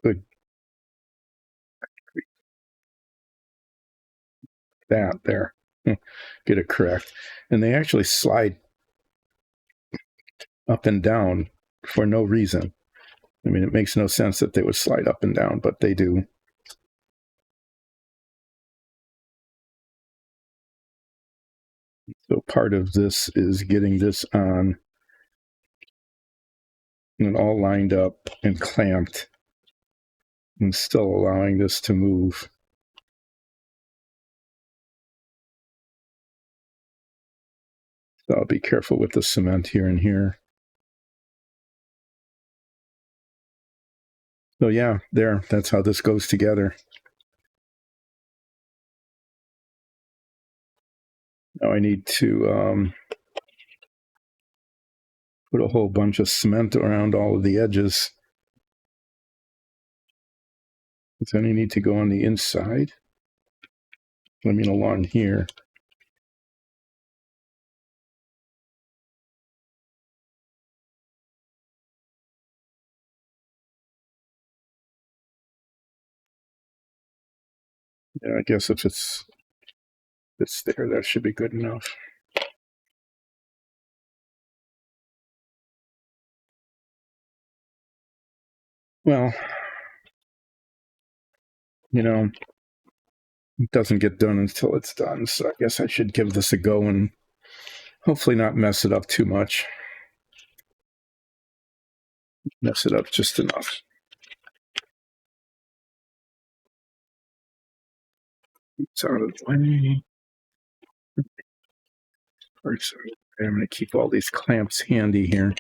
put that there. Get it correct. And they actually slide up and down for no reason. I mean, it makes no sense that they would slide up and down, but they do. So part of this is getting this on and all lined up and clamped and still allowing this to move. So I'll be careful with the cement here and here. So yeah, that's how this goes together. Now I need to put a whole bunch of cement around all of the edges. Does any need to go on the inside? I mean, along here. Yeah, I guess if it's there, that should be good enough. Well, it doesn't get done until it's done. So I guess I should give this a go and hopefully not mess it up too much. Mess it up just enough. It's out of the way. I'm going to keep all these clamps handy here.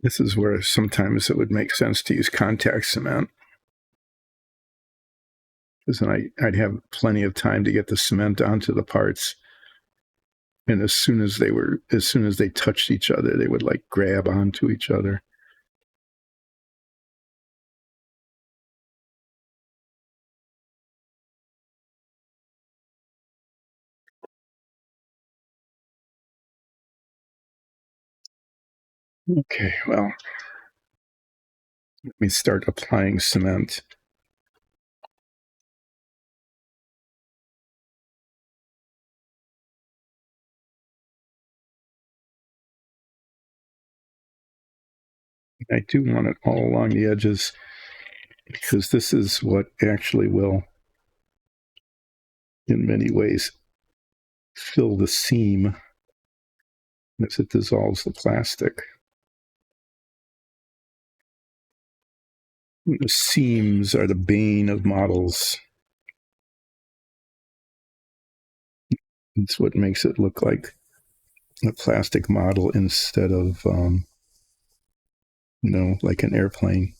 This is where sometimes it would make sense to use contact cement. because then I'd have plenty of time to get the cement onto the parts. And as soon as they touched each other, they would like grab onto each other. Okay, well, let me start applying cement. I do want it all along the edges because this is what actually will, in many ways, fill the seam as it dissolves the plastic. The seams are the bane of models. It's what makes it look like a plastic model instead of, like an airplane.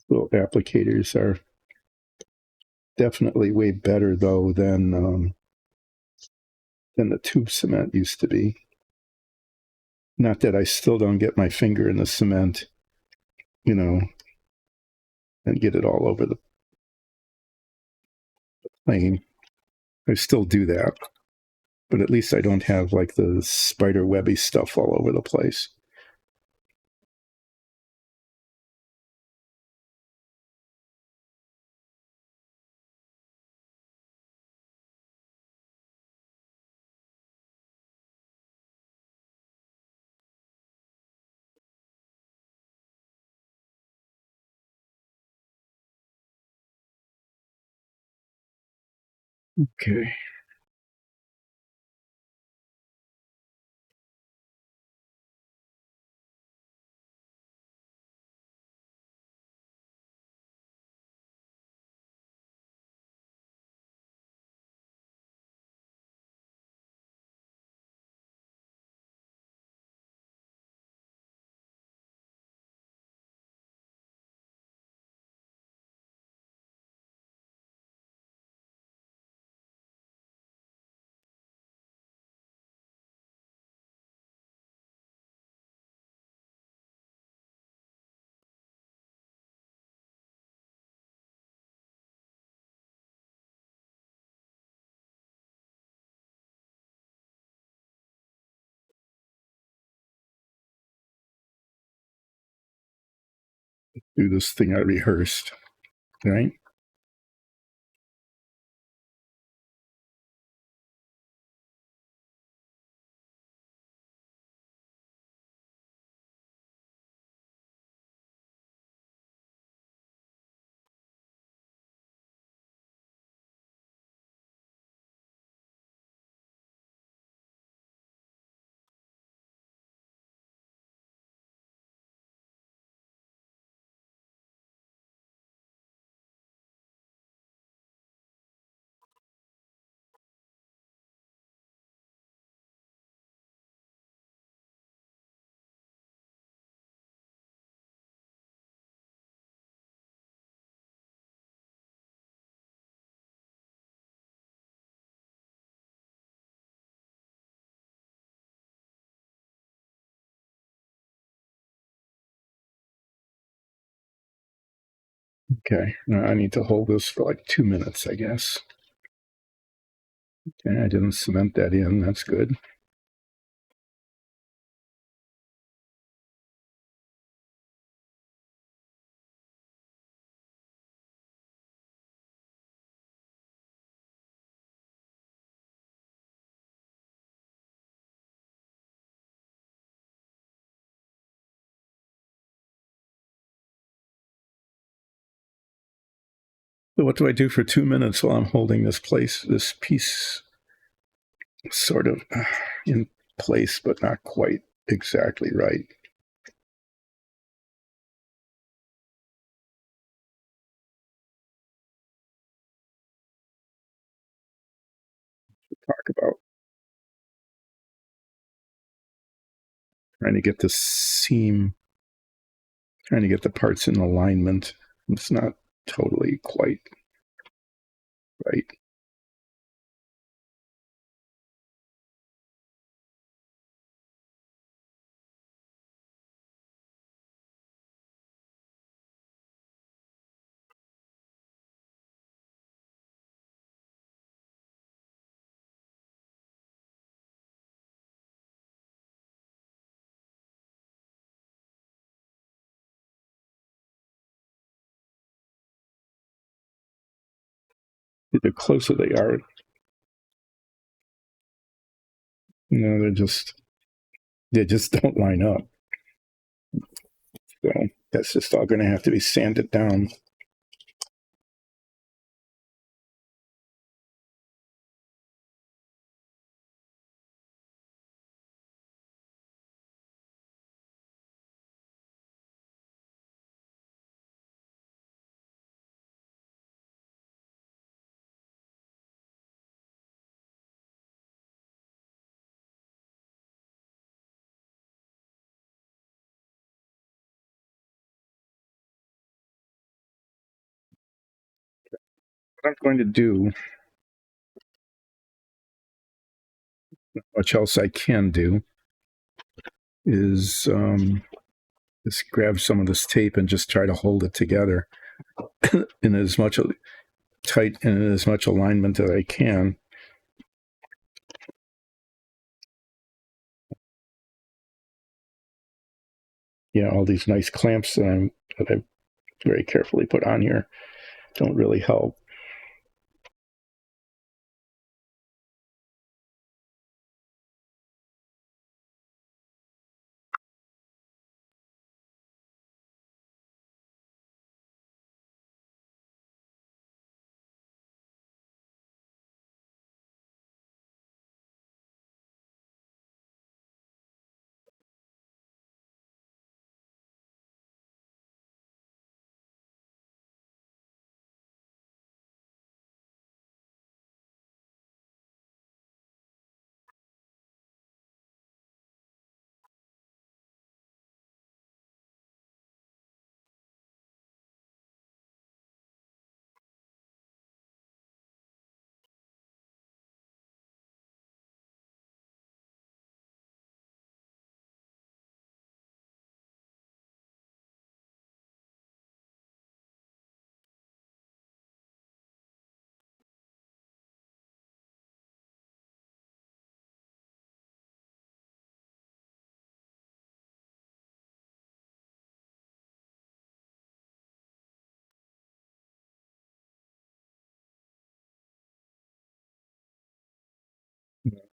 Little applicators are definitely way better, though, than the tube cement used to be. Not that I still don't get my finger in the cement, and get it all over the plane. I still do that, but at least I don't have like the spider webby stuff all over the place. Okay. Do this thing I rehearsed, right? Okay. Now I need to hold this for like 2 minutes, I guess. Okay, I didn't cement that in. That's good. So what do I do for 2 minutes while I'm holding this piece? sort of in place, but not quite exactly right. Talk about trying to get the seam, trying to get the parts in alignment. It's not totally quite right. The closer they are, they just don't line up. So that's just all going to have to be sanded down. What I'm going to do, much else I can do, is just grab some of this tape and just try to hold it together in as much tight and in as much alignment that I can. Yeah, all these nice clamps that I've very carefully put on here don't really help.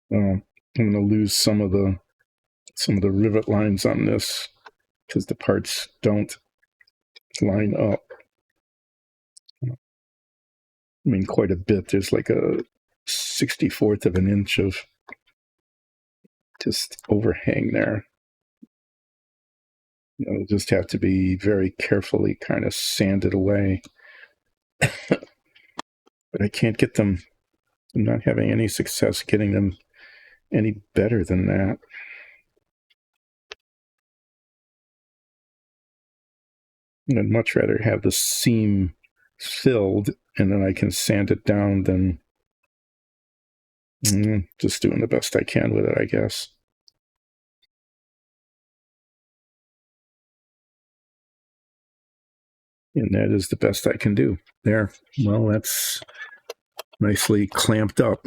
I'm going to lose some of the rivet lines on this because the parts don't line up. I mean, quite a bit. There's like a 64th of an inch of just overhang there. Just have to be very carefully kind of sanded away. But I can't get them. I'm not having any success getting them any better than that. I'd much rather have the seam filled and then I can sand it down than just doing the best I can with it, I guess. And that is the best I can do. There. Well, that's nicely clamped up.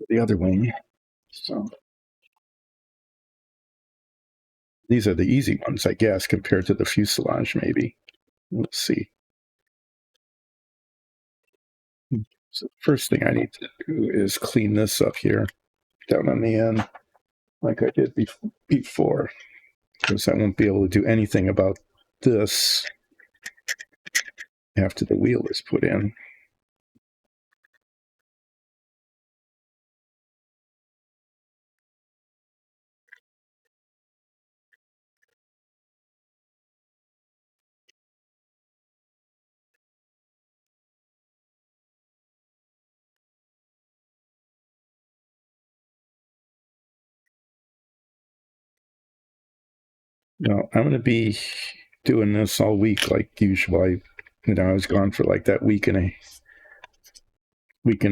The other wing. So these are the easy ones, I guess, compared to the fuselage, maybe. Let's see. So the first thing I need to do is clean this up here, down on the end, like I did before, because I won't be able to do anything about this after the wheel is put in. Now, I'm going to be doing this all week like usual. I was gone for like that week and a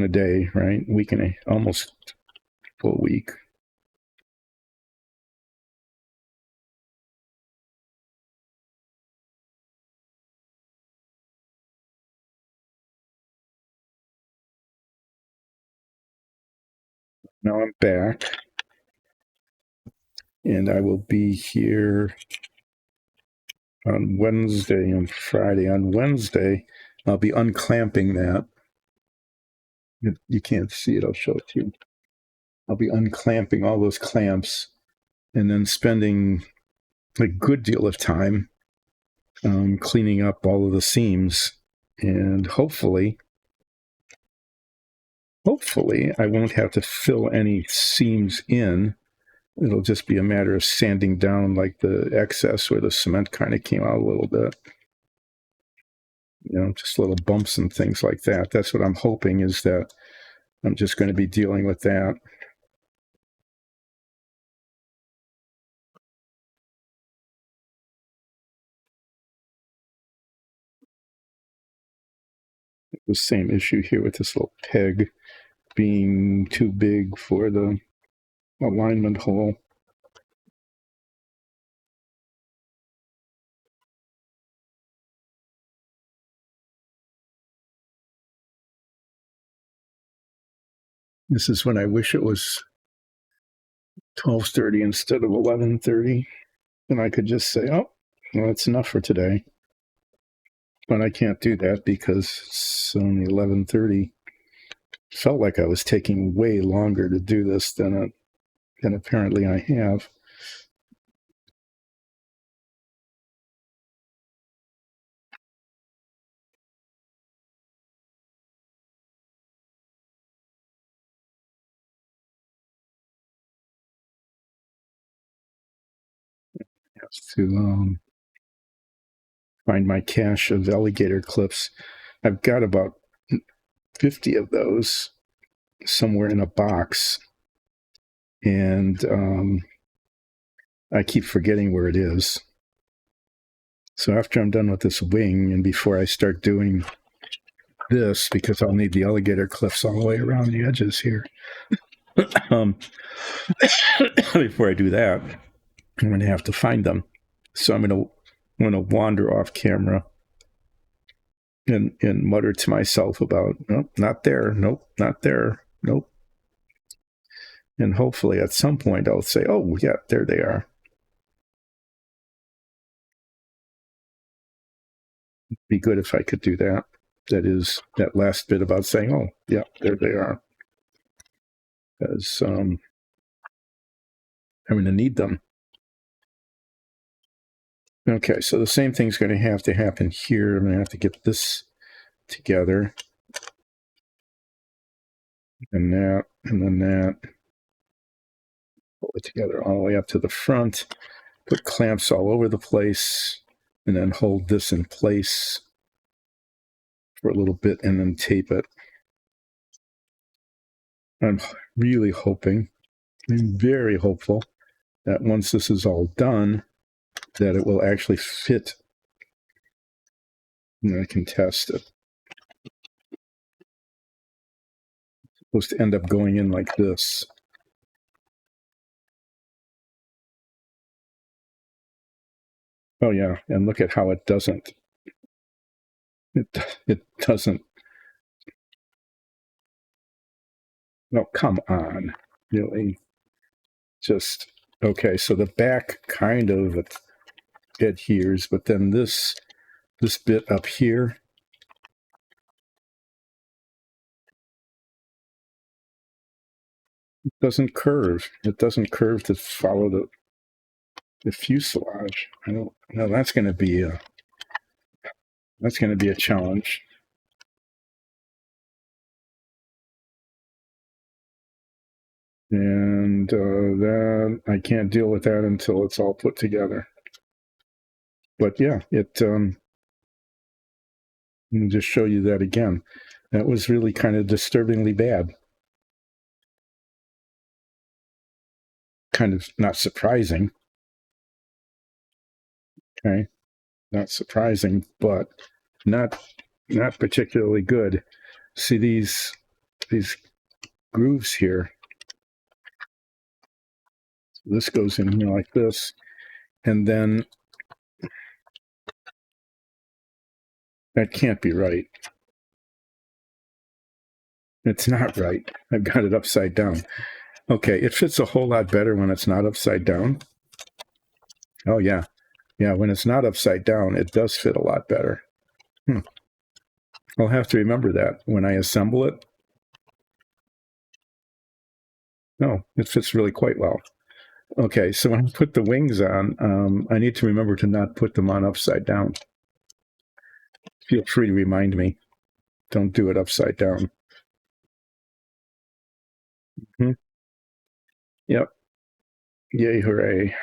day, right? Week and a almost full week. Now I'm back, and I will be here on Wednesday and Friday. On Wednesday, I'll be unclamping that. You can't see it. I'll show it to you. I'll be unclamping all those clamps and then spending a good deal of time cleaning up all of the seams. And hopefully I won't have to fill any seams in. It'll just be a matter of sanding down like the excess where the cement kind of came out a little bit. Just little bumps and things like that. That's what I'm hoping, is that I'm just going to be dealing with that. The same issue here with this little peg being too big for the alignment hole. This is when I wish it was 12:30 instead of 11:30, and I could just say, oh, well, that's enough for today. But I can't do that because it's only 11:30. Felt like I was taking way longer to do this than apparently I have. I have to find my cache of alligator clips. I've got about 50 of those somewhere in a box, and I keep forgetting where it is. So after I'm done with this wing, and before I start doing this, because I'll need the alligator clips all the way around the edges here, before I do that, I'm going to have to find them. So I'm going to wander off camera and mutter to myself about, nope, not there, nope, not there, nope. And hopefully at some point I'll say, oh, yeah, there they are. It'd be good if I could do that. That is, that last bit about saying, oh, yeah, there they are. Because I'm going to need them. Okay, so the same thing's going to have to happen here. I'm going to have to get this together. And that, and then that. Pull it together all the way up to the front. Put clamps all over the place. And then hold this in place for a little bit and then tape it. I'm really hoping, I'm very hopeful, that once this is all done, that it will actually fit. And I can test it. It's supposed to end up going in like this. Oh yeah, and look at how it doesn't. It doesn't. No, come on, really. Just okay. So the back kind of adheres, but then this bit up here It doesn't curve. It doesn't curve to follow the fuselage. I don't know. That's going to be a challenge. And that I can't deal with that until it's all put together. But yeah, let me just show you that again. That was really kind of disturbingly bad. Kind of not surprising. Okay, not surprising, but not particularly good. See these grooves here. This goes in here like this, and then that can't be right. It's not right. I've got it upside down. Okay, it fits a whole lot better when it's not upside down. Oh yeah, yeah. When it's not upside down, it does fit a lot better. I'll have to remember that when I assemble it. No, it fits really quite well. Okay, so when I put the wings on, I need to remember to not put them on upside down. Feel free to remind me. Don't do it upside down. Yep. Yay, hooray.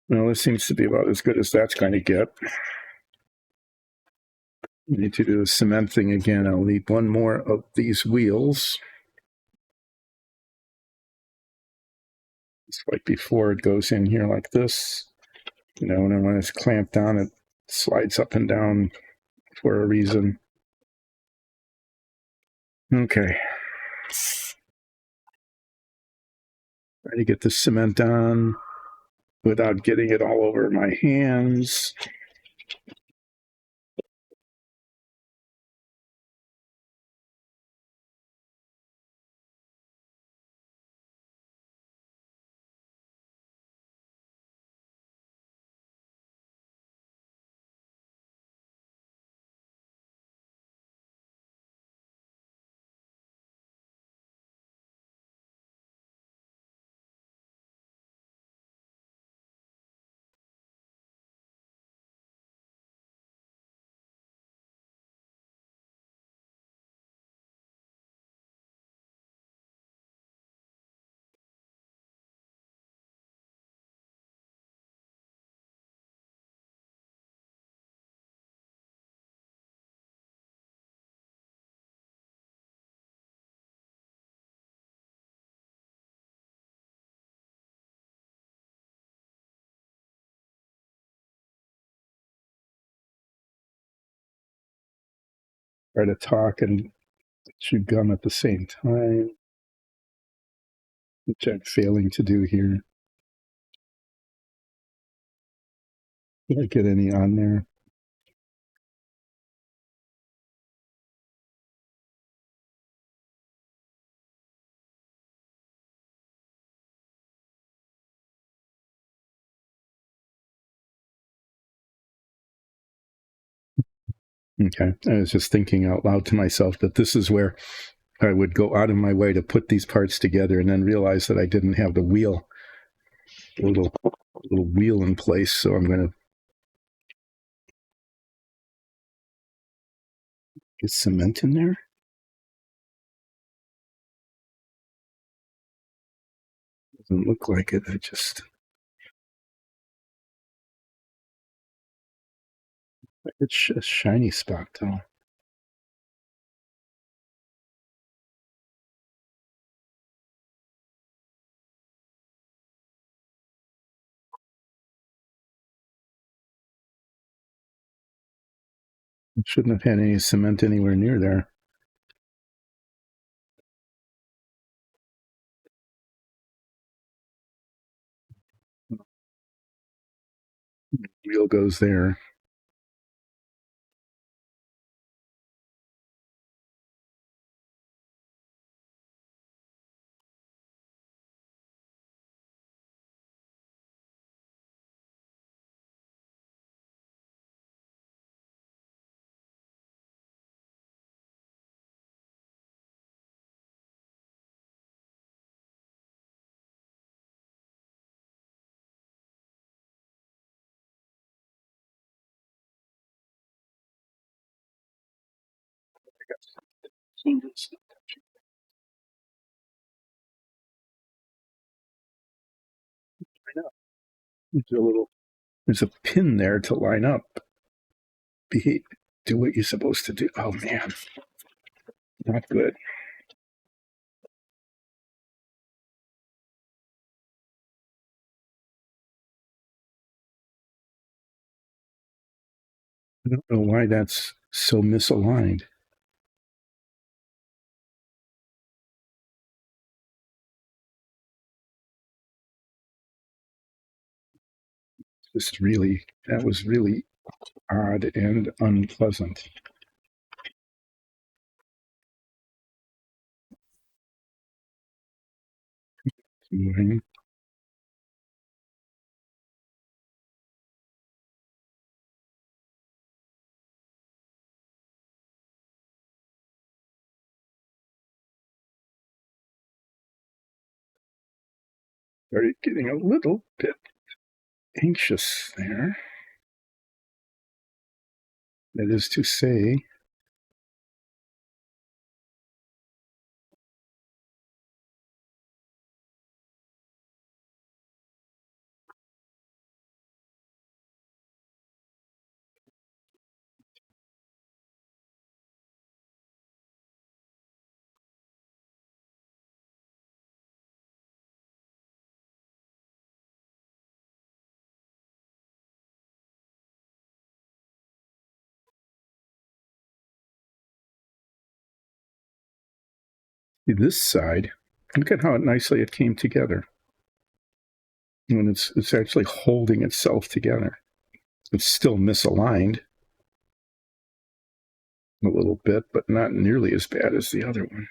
Well, this seems to be about as good as that's going to get. I need to do the cement thing again. I'll need one more of these wheels. Just like before, it goes in here like this. And then when it's clamped down, it slides up and down for a reason. Okay. Try to get the cement on without getting it all over my hands. Try to talk and chew gum at the same time, which I'm failing to do here. Did I get any on there? Okay. I was just thinking out loud to myself that this is where I would go out of my way to put these parts together and then realize that I didn't have the wheel, little wheel in place. So I'm going to get cement in there. Doesn't look like it. It's a shiny spot though. It shouldn't have had any cement anywhere near there. Wheel goes there. There's a pin there to line up. Behave, do what you're supposed to do. Oh man, not good. I don't know why that's so misaligned. That was really odd and unpleasant. Moving. Started getting a little bit anxious there. That is to say, this side, look at how nicely it came together. When it's actually holding itself together. It's still misaligned a little bit, but not nearly as bad as the other one.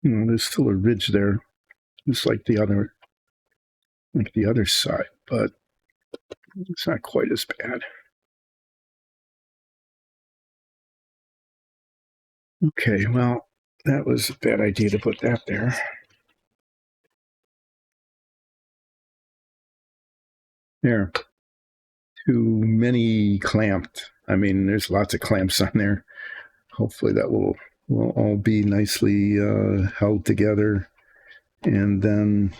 There's still a ridge there, just like the other side, but it's not quite as bad. Okay, well, that was a bad idea to put that there. There. Too many clamped. I mean, there's lots of clamps on there. Hopefully that will all be nicely held together. And then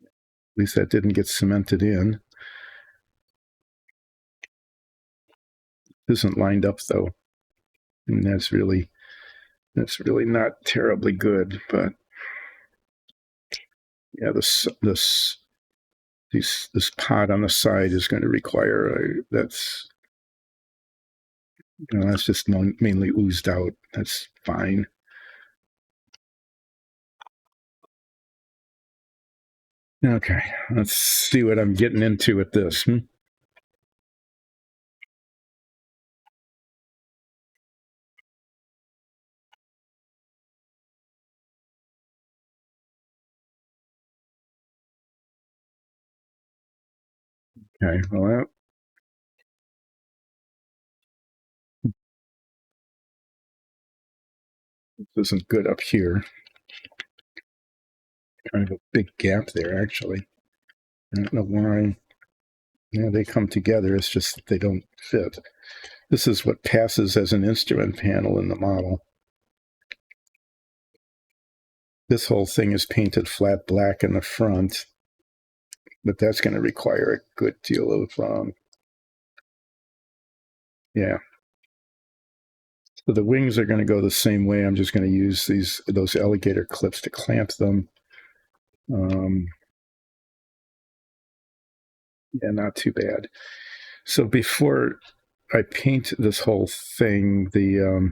at least that didn't get cemented in. It isn't lined up though. And that's really not terribly good, but yeah, this pod on the side is going to require that's just mainly oozed out. That's fine. Okay, let's see what I'm getting into with this. Okay, well, isn't good up here. Kind of a big gap there, actually. I don't know why. Yeah, they come together. It's just that they don't fit. This is what passes as an instrument panel in the model. This whole thing is painted flat black in the front, but that's going to require a good deal of, yeah. So the wings are going to go the same way. I'm just going to use those alligator clips to clamp them. Yeah, not too bad. So before I paint this whole thing, the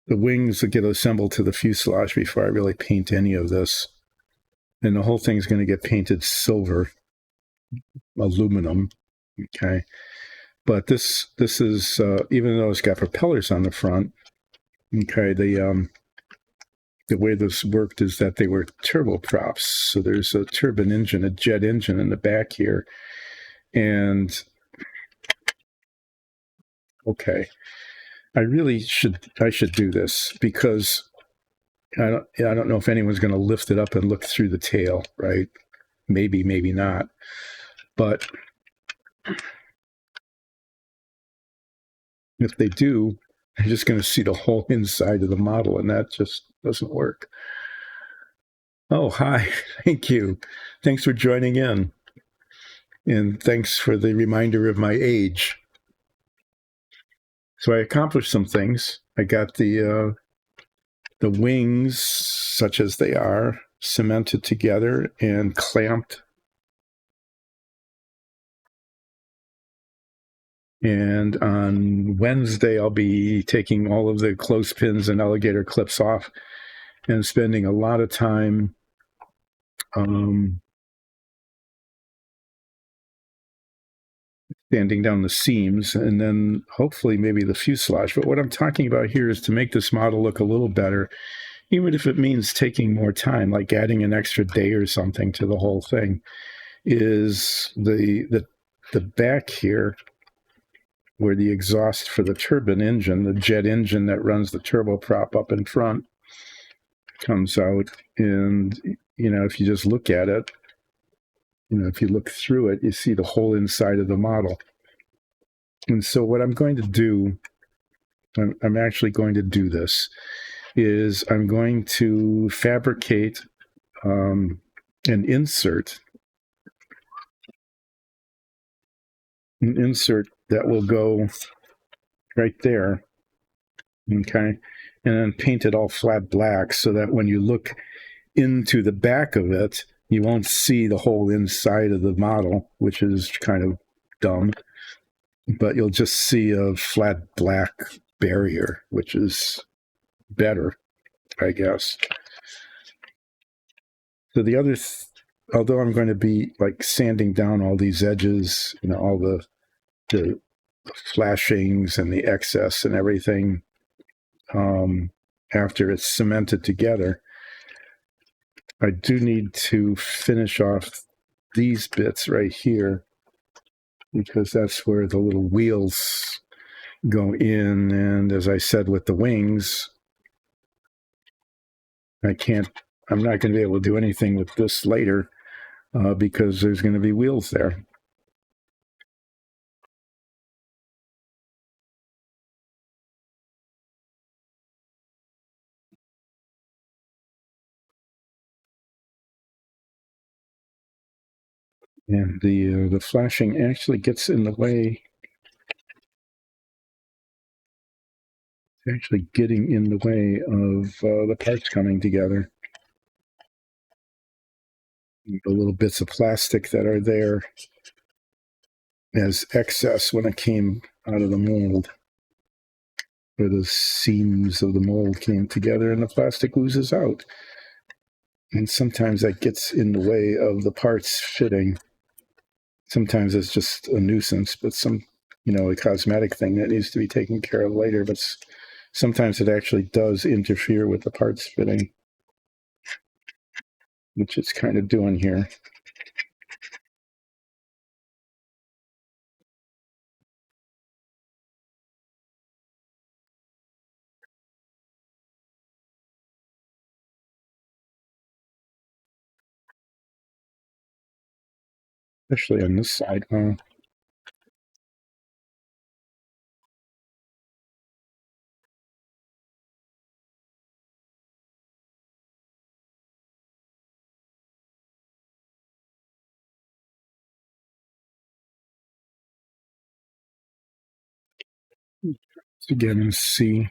wings will get assembled to the fuselage before I really paint any of this. And the whole thing's going to get painted silver, aluminum, okay? But this is, even though it's got propellers on the front, okay, the way this worked is that they were turboprops. So there's a turbine engine, a jet engine in the back here. And, okay, I should do this because I don't know if anyone's going to lift it up and look through the tail, right? Maybe, maybe not. But if they do, they're just going to see the whole inside of the model, and that just doesn't work. Oh, hi. Thank you. Thanks for joining in. And thanks for the reminder of my age. So I accomplished some things. I got the wings, such as they are, cemented together and clamped. And on Wednesday, I'll be taking all of the clothespins and alligator clips off and spending a lot of time sanding down the seams and then hopefully maybe the fuselage. But what I'm talking about here is to make this model look a little better, even if it means taking more time, like adding an extra day or something to the whole thing, is the back here where the exhaust for the turbine engine, the jet engine that runs the turboprop up in front, comes out. And, if you just look at it, if you look through it, you see the whole inside of the model. And so what I'm going to do, I'm actually going to do this, is I'm going to fabricate an insert that will go right there, okay, and then paint it all flat black so that when you look into the back of it, you won't see the whole inside of the model, which is kind of dumb, but you'll just see a flat black barrier, which is better, I guess. So the other, although I'm going to be like sanding down all these edges, all the flashings and the excess and everything, after it's cemented together, I do need to finish off these bits right here because that's where the little wheels go in. And as I said with the wings, I'm not going to be able to do anything with this later because there's going to be wheels there. And the flashing actually gets in the way. It's actually getting in the way of the parts coming together. The little bits of plastic that are there as excess when it came out of the mold, where the seams of the mold came together and the plastic oozes out. And sometimes that gets in the way of the parts fitting. Sometimes it's just a nuisance, but a cosmetic thing that needs to be taken care of later. But sometimes it actually does interfere with the parts fitting, which it's kind of doing here. especially on this side. Again, see.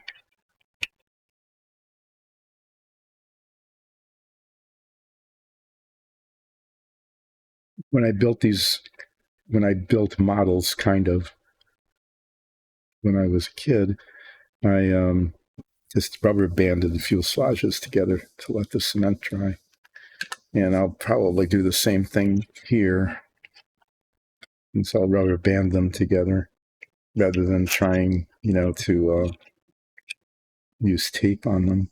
When I built models, kind of, when I was a kid, I just rubber banded the fuselages together to let the cement dry. And I'll probably do the same thing here. And so I'll rubber band them together rather than trying, to use tape on them.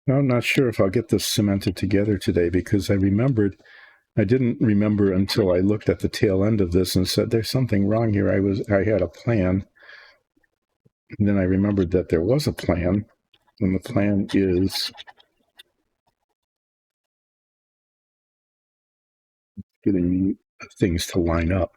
I'm not sure if I'll get this cemented together today because I didn't remember until I looked at the tail end of this and said, there's something wrong here. I had a plan. And then I remembered that there was a plan, and the plan is getting things to line up.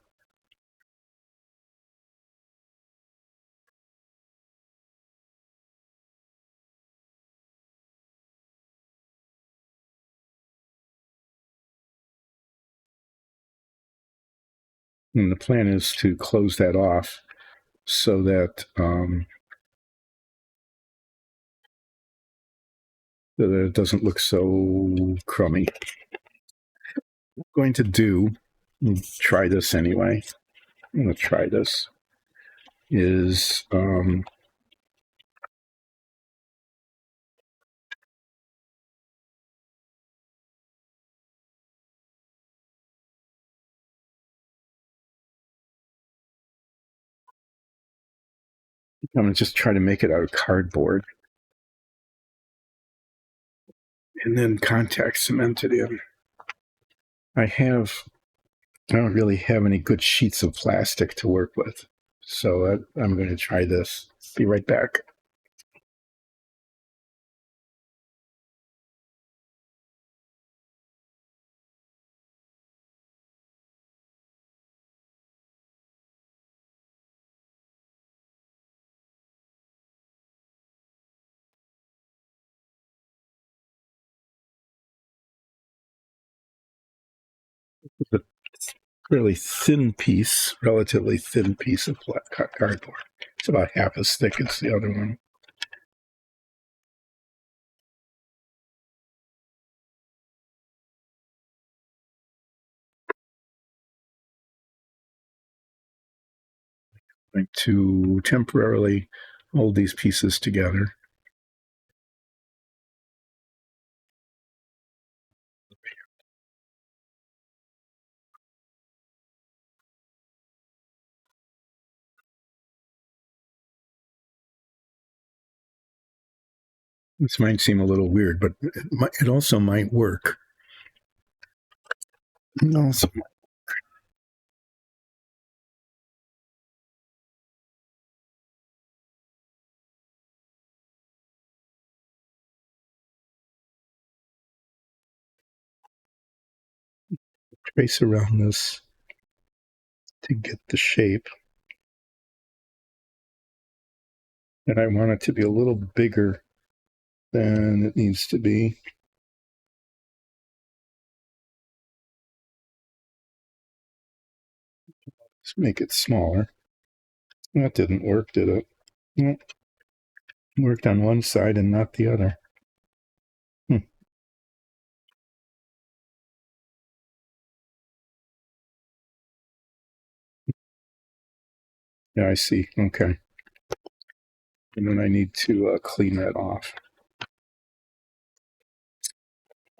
And the plan is to close that off so that it doesn't look so crummy. What I'm going to try this anyway. I'm going to try this. Is I'm going to just try to make it out of cardboard and then contact cement it in. I don't really have any good sheets of plastic to work with, so I'm going to try this. Be right back. A fairly thin piece, relatively thin piece of cardboard. It's about half as thick as the other one. Going to temporarily hold these pieces together. This might seem a little weird, but it also might work. Also, trace around this to get the shape. And I want it to be a little bigger than it needs to be. Let's make it smaller. That didn't work, did it? Nope. Worked on one side and not the other. Yeah, I see. Okay. And then I need to clean that off.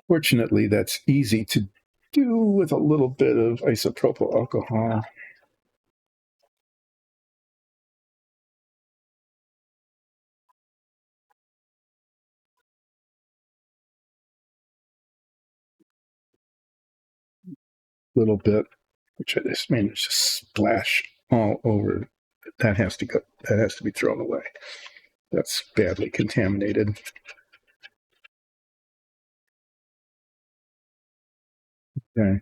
Fortunately, that's easy to do with a little bit of isopropyl alcohol. Little bit, which I just managed to splash all over. That has to go. That has to be thrown away. That's badly contaminated. Okay.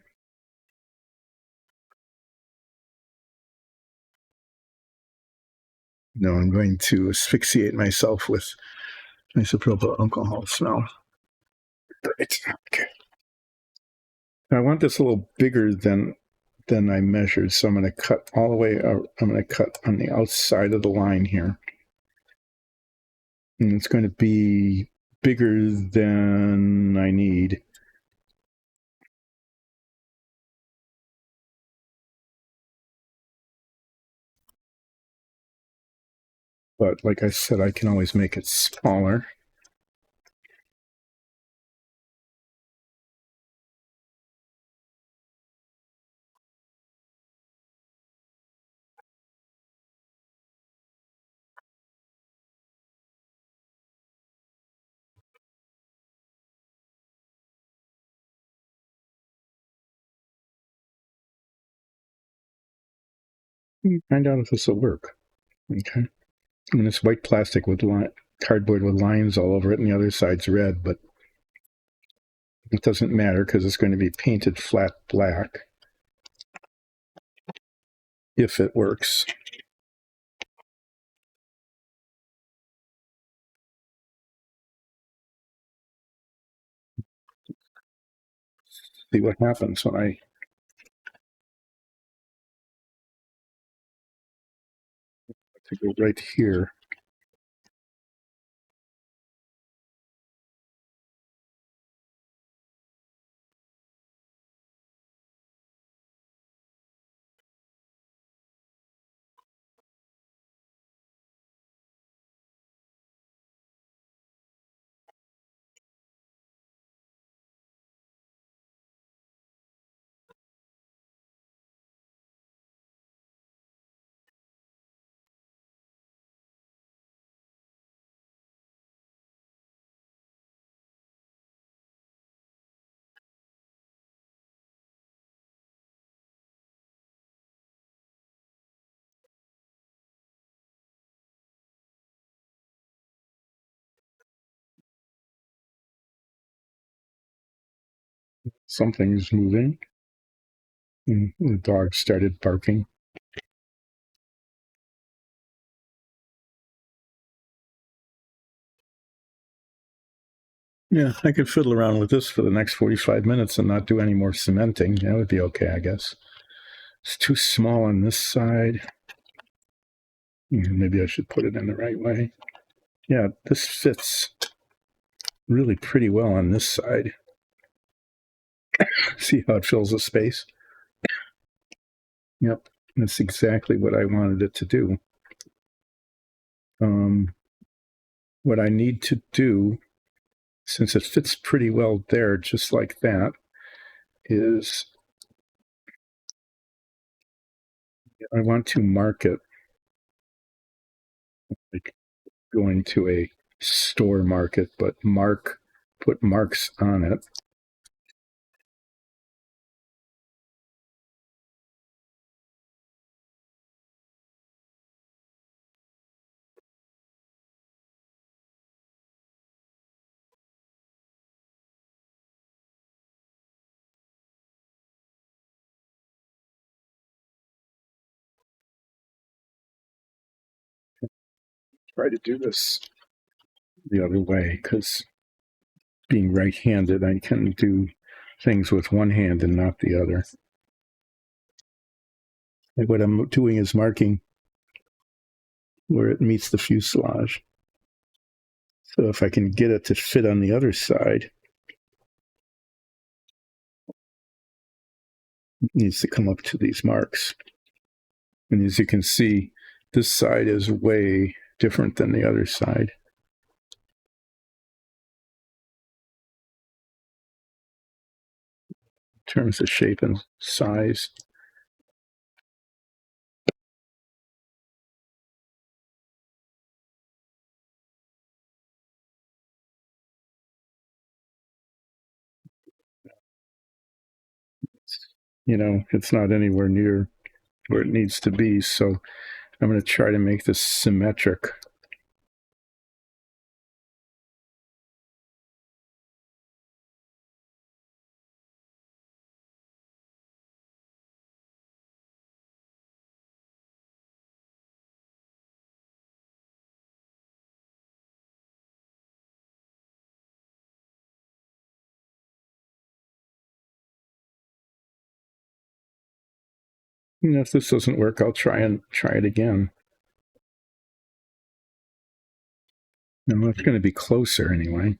No, I'm going to asphyxiate myself with isopropyl alcohol smell. Right. Okay. I want this a little bigger than I measured, so I'm going to cut all the way out. I'm going to cut on the outside of the line here. And it's going to be bigger than I need. But like I said, I can always make it smaller. Find out if this will work. Okay. And this white plastic with cardboard with lines all over it, and the other side's red, but it doesn't matter because it's going to be painted flat black if it works. See what happens when I go right here. Something's moving. And the dog started barking. Yeah, I could fiddle around with this for the next 45 minutes and not do any more cementing. That would be okay, I guess. It's too small on this side. Maybe I should put it in the right way. Yeah, this fits really pretty well on this side. See how it fills the space? Yep, that's exactly what I wanted it to do. What I need to do, since it fits pretty well there, just like that, is I want to mark it like going to a store market, but put marks on it. Try to do this the other way because being right-handed, I can do things with one hand and not the other. And what I'm doing is marking where it meets the fuselage. So if I can get it to fit on the other side, it needs to come up to these marks. And as you can see, this side is way different than the other side. In terms of shape and size. It's not anywhere near where it needs to be. So I'm going to try to make this symmetric. And if this doesn't work, I'll try it again. No, it's going to be closer anyway.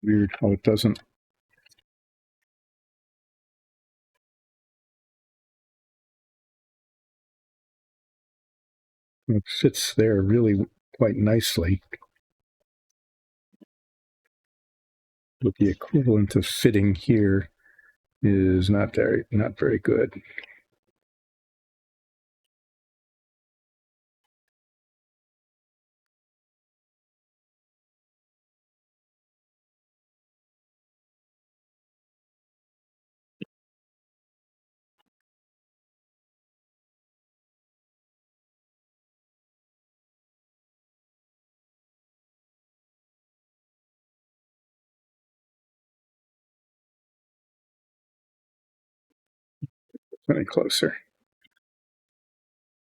Weird how it doesn't. It fits there really quite nicely. But the equivalent of fitting here is not very good. Any closer.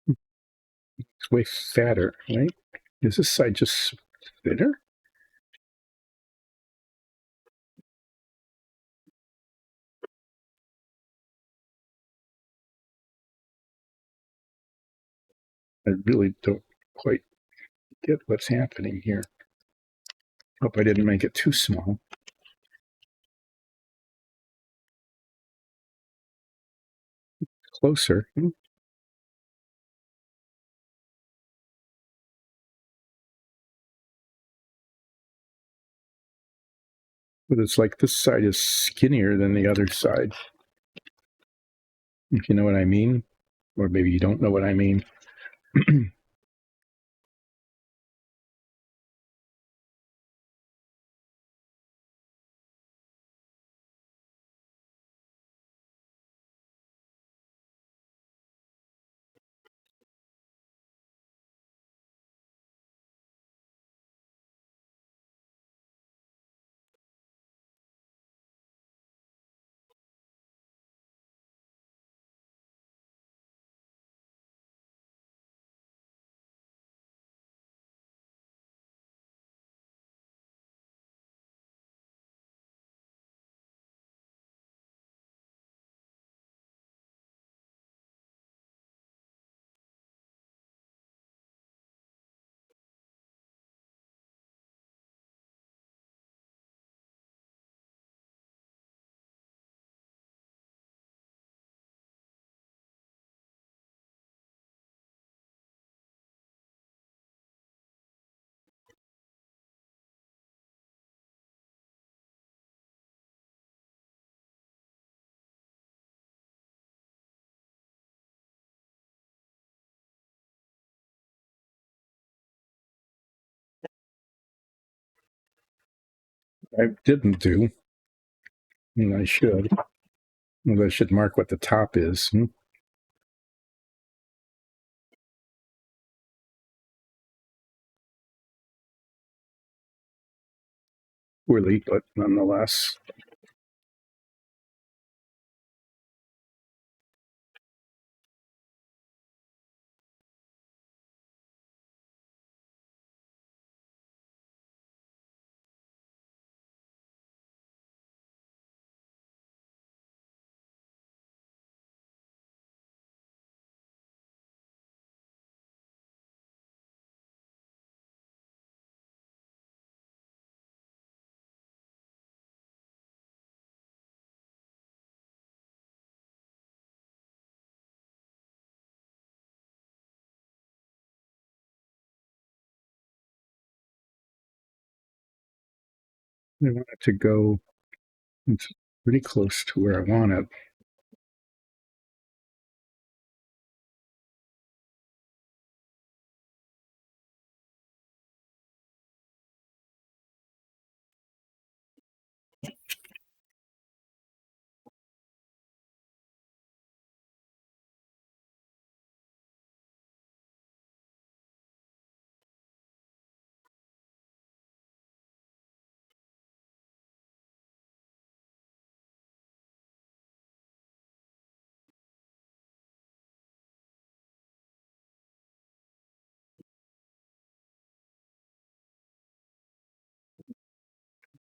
It's way fatter, right? Is this side just thinner? I really don't quite get what's happening here. Hope I didn't make it too small. Closer. But it's like this side is skinnier than the other side. If you know what I mean. Or maybe you don't know what I mean. I didn't do, and I should. Well, I should mark what the top is. Poorly, but nonetheless. I want it to go, it's pretty close to where I want it.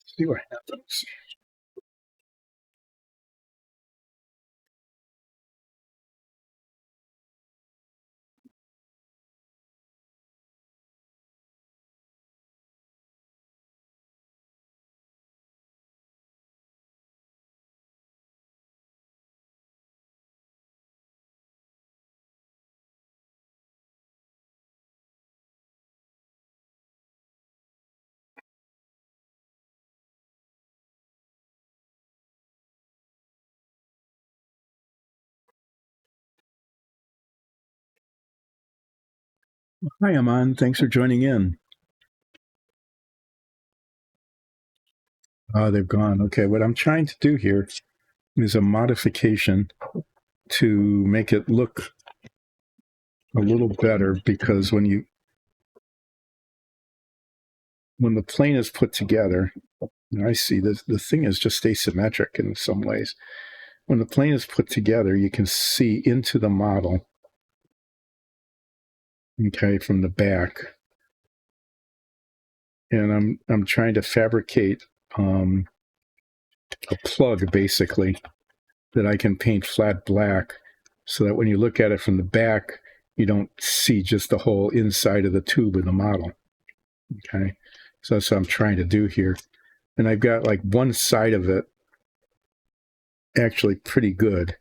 Let's see what happens. Hi, Aman. Thanks for joining in. They've gone. Okay, what I'm trying to do here is a modification to make it look a little better, because when the plane is put together, I see the thing is just asymmetric in some ways. When the plane is put together, you can see into the model, okay, from the back. And I'm trying to fabricate a plug, basically, that I can paint flat black, so that when you look at it from the back, you don't see just the whole inside of the tube of the model. Okay, so that's what I'm trying to do here. And I've got like one side of it actually pretty good,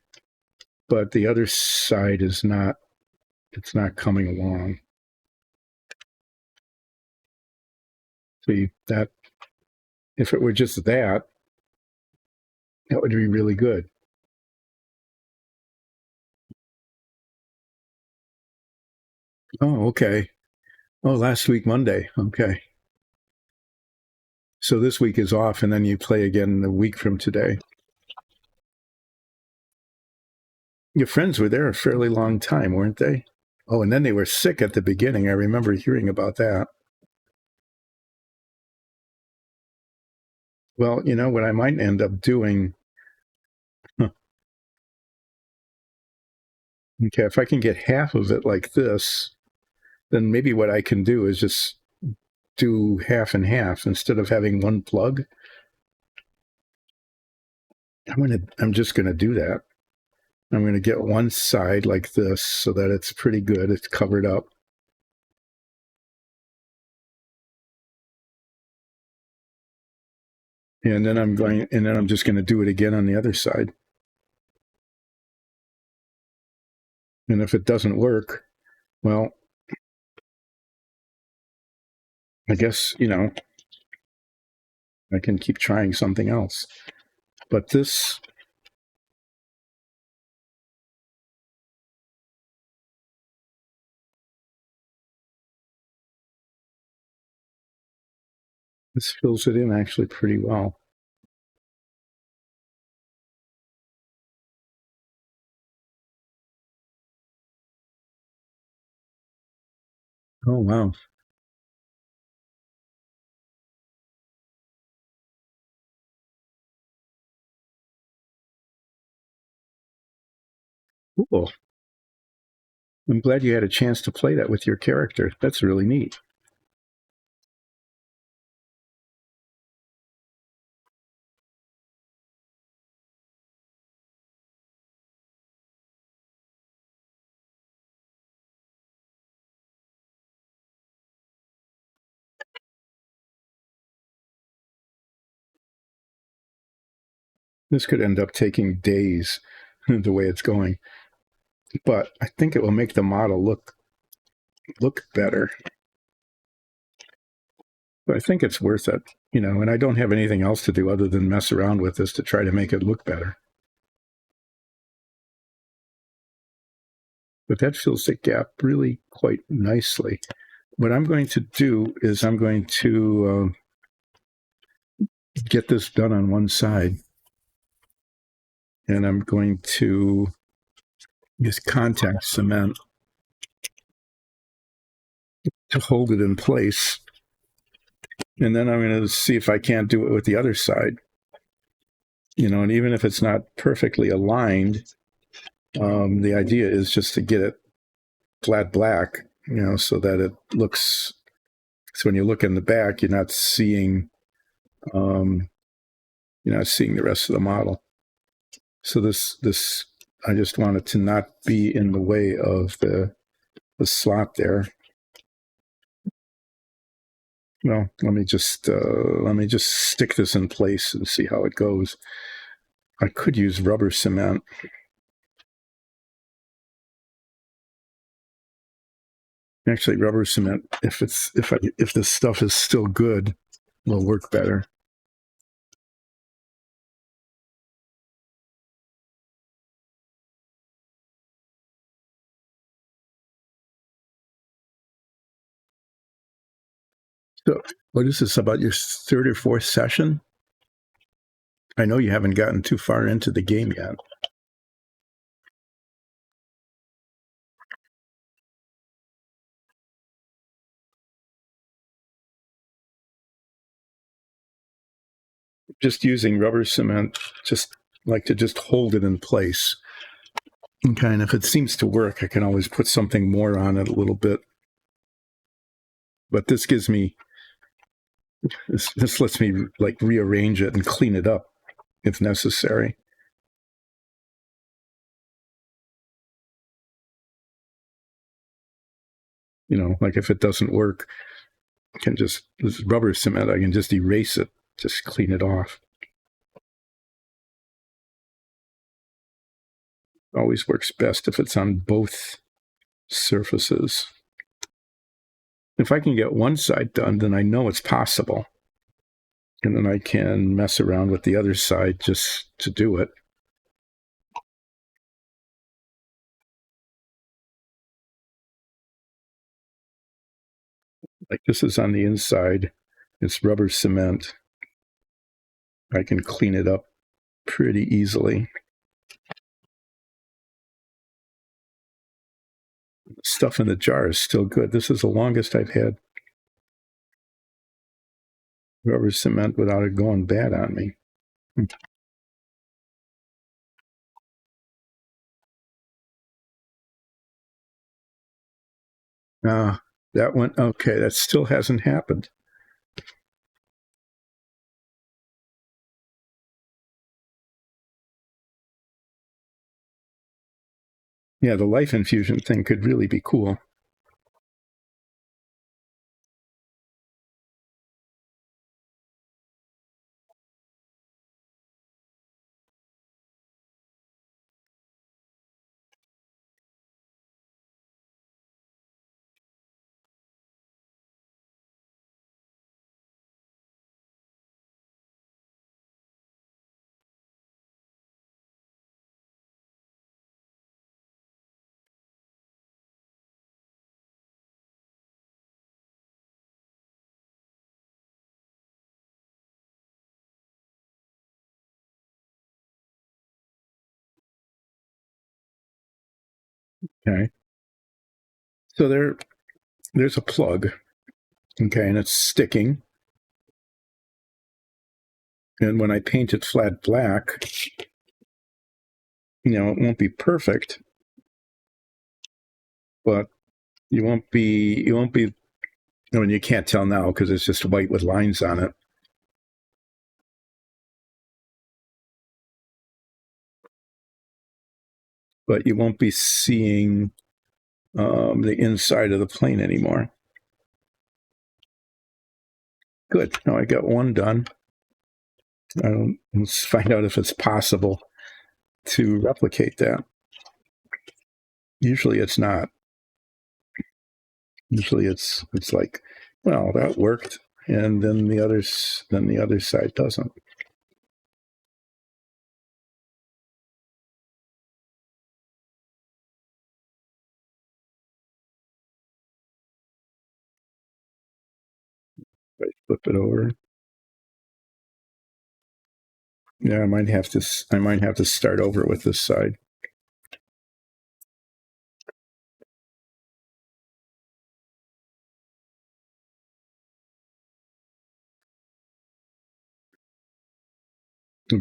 but the other side is not, it's not coming along. See, that, if it were just that would be really good. Oh, okay. Oh, last week, Monday. Okay. So this week is off, and then you play again a week from today. Your friends were there a fairly long time, weren't they? Oh, and then they were sick at the beginning. I remember hearing about that. Well, you know what I might end up doing? Okay, if I can get half of it like this, then maybe what I can do is just do half and half instead of having one plug. I'm just gonna do that. I'm gonna get one side like this so that it's pretty good. It's covered up. And then I'm just gonna do it again on the other side. And if it doesn't work, well, I guess, I can keep trying something else. But this fills it in actually pretty well. Oh, wow. Cool. I'm glad you had a chance to play that with your character. That's really neat. This could end up taking days the way it's going. But I think it will make the model look better. But I think it's worth it, and I don't have anything else to do other than mess around with this to try to make it look better. But that fills the gap really quite nicely. What I'm going to do is I'm going to get this done on one side. And I'm going to use contact cement to hold it in place. And then I'm going to see if I can't do it with the other side. And even if it's not perfectly aligned, the idea is just to get it flat black, so that it looks, so when you look in the back, you're not seeing the rest of the model. So this, I just want it to not be in the way of the slot there. Well, let me just stick this in place and see how it goes. I could use rubber cement. Actually, rubber cement, if this stuff is still good, will work better. So, what is this, about your third or fourth session? I know you haven't gotten too far into the game yet. Just using rubber cement, just like to just hold it in place. Okay, and if it seems to work, I can always put something more on it a little bit. But this gives me, this lets me like rearrange it and clean it up if necessary. Like if it doesn't work, I can just, this rubber cement, I can just erase it, just clean it off. Always works best if it's on both surfaces. If I can get one side done, then I know it's possible. And then I can mess around with the other side just to do it. Like this is on the inside, it's rubber cement. I can clean it up pretty easily. Stuff in the jar is still good. This is the longest I've had rubber cement without it going bad on me. That one, okay, that still hasn't happened. Yeah, the life infusion thing could really be cool. Okay. So there's a plug, okay, and it's sticking. And when I paint it flat black, it won't be perfect, but you won't be, I mean, you can't tell now because it's just white with lines on it. But you won't be seeing the inside of the plane anymore. Good. Now I got one done. Let's find out if it's possible to replicate that. Usually it's not. Usually it's like, well, that worked. and then the other side doesn't. Right, flip it over. Yeah, I might have to start over with this side.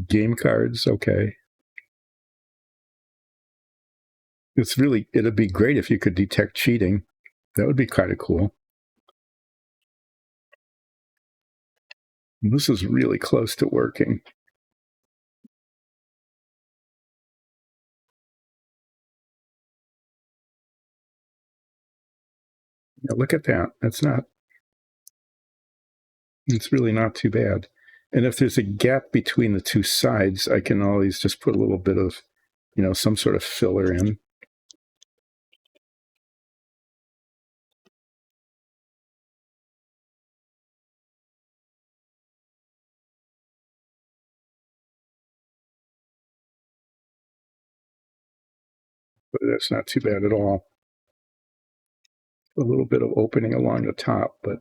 Game cards, okay. It'd be great if you could detect cheating. That would be kind of cool. This is really close to working. Yeah, look at that. It's really not too bad. And if there's a gap between the two sides, I can always just put a little bit of, some sort of filler in. But that's not too bad at all. A little bit of opening along the top, but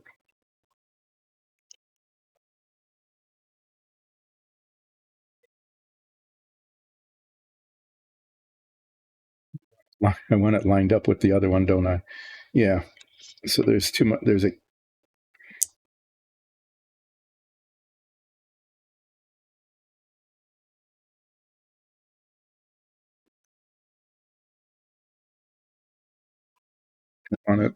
I want it lined up with the other one, don't I? Yeah. So there's too much. There's a on it.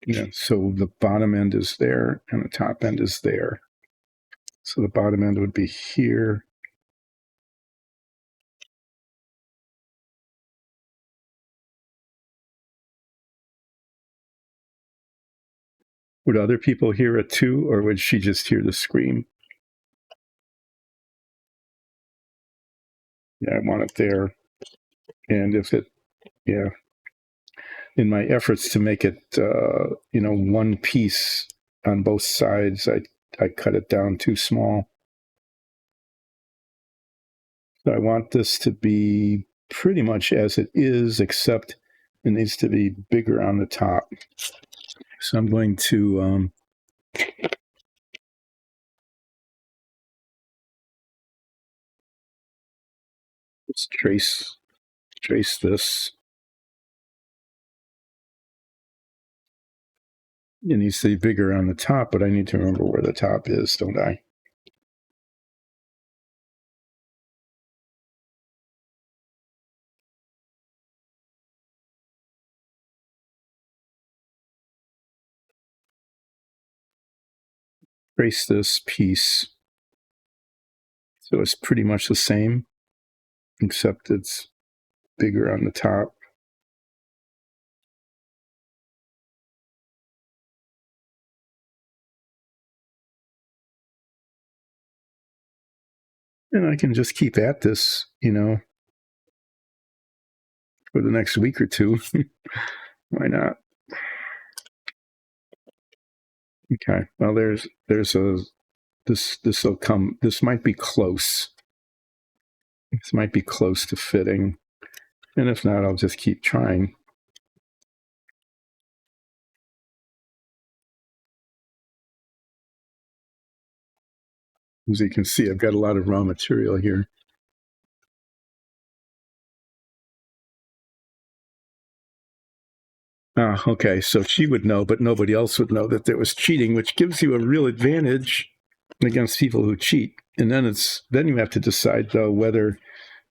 Yeah. So the bottom end is there, and the top end is there. So the bottom end would be here. Would other people hear it too, or would she just hear the scream? Yeah, I want it there. And yeah, in my efforts to make it, one piece on both sides, I cut it down too small. So I want this to be pretty much as it is, except it needs to be bigger on the top. So I'm going to just trace this. It needs to be bigger on the top, but I need to remember where the top is, don't I? Trace this piece. So it's pretty much the same, except it's bigger on the top. And I can just keep at this, for the next week or two. Why not? Okay. Well, this might be close. This might be close to fitting. And if not, I'll just keep trying. As you can see, I've got a lot of raw material here. Okay, so she would know, but nobody else would know that there was cheating, which gives you a real advantage against people who cheat. And then you have to decide, though, whether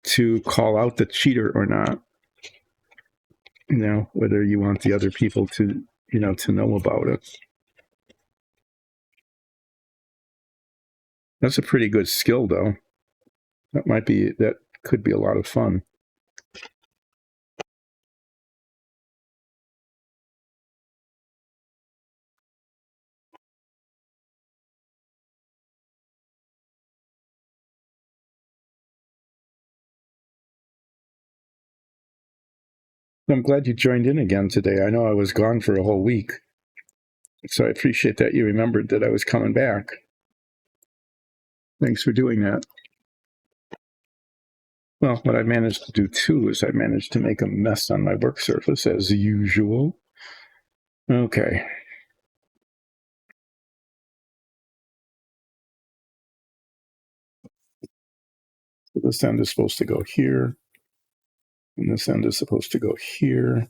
to call out the cheater or not. Whether you want the other people to know about it. That's a pretty good skill, though. That could be a lot of fun. I'm glad you joined in again today. I know I was gone for a whole week. So I appreciate that you remembered that I was coming back. Thanks for doing that. Well, what I managed to do too is I managed to make a mess on my work surface as usual. Okay. So this end is supposed to go here, and this end is supposed to go here.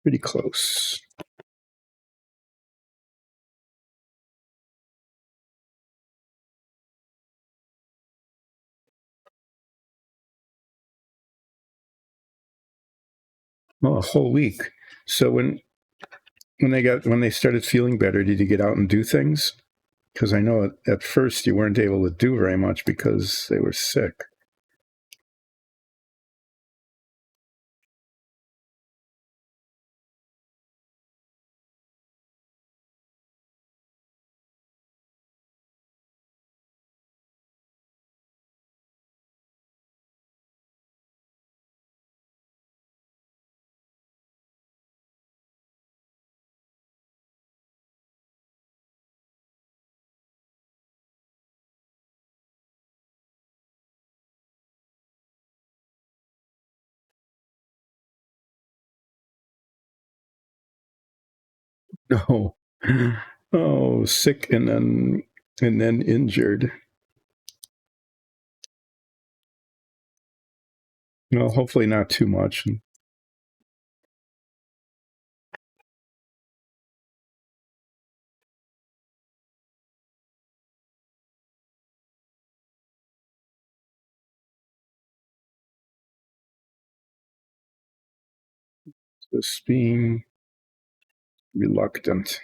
Pretty close. Well, a whole week. So when they started feeling better, did you get out and do things? Because I know at first you weren't able to do very much because they were sick. No. Oh, sick and then injured. Well, hopefully not too much. Just being reluctant.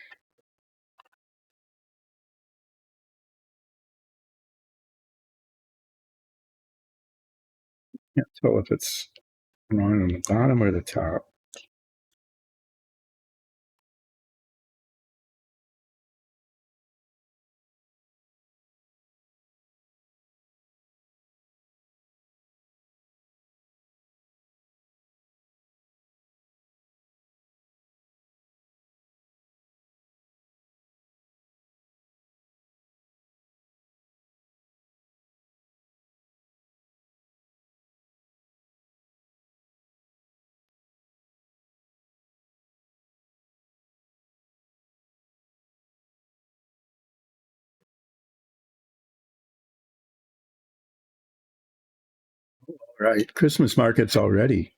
Can't tell if it's wrong on the bottom or the top. Right. Christmas markets already.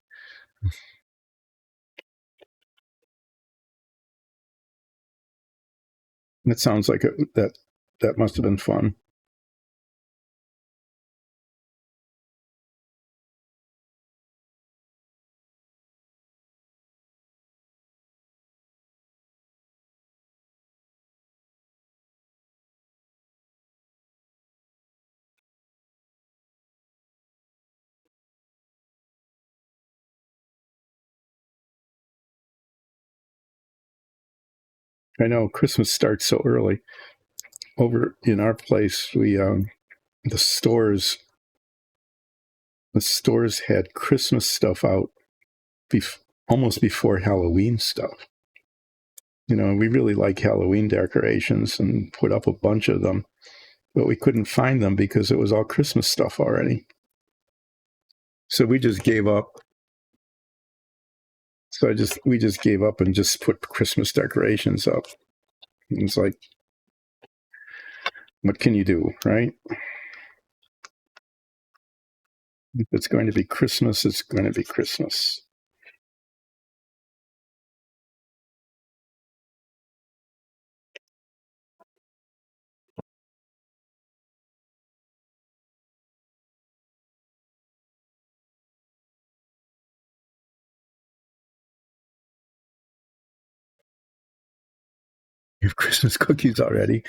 That sounds like that must have been fun. I know Christmas starts so early. Over in our place, the stores had Christmas stuff out almost before Halloween stuff. You know, we really like Halloween decorations and put up a bunch of them, but we couldn't find them because it was all Christmas stuff already. So we just gave up. So we just gave up and just put Christmas decorations up. It's like, what can you do, right? If it's going to be Christmas, it's going to be Christmas. You have Christmas cookies already.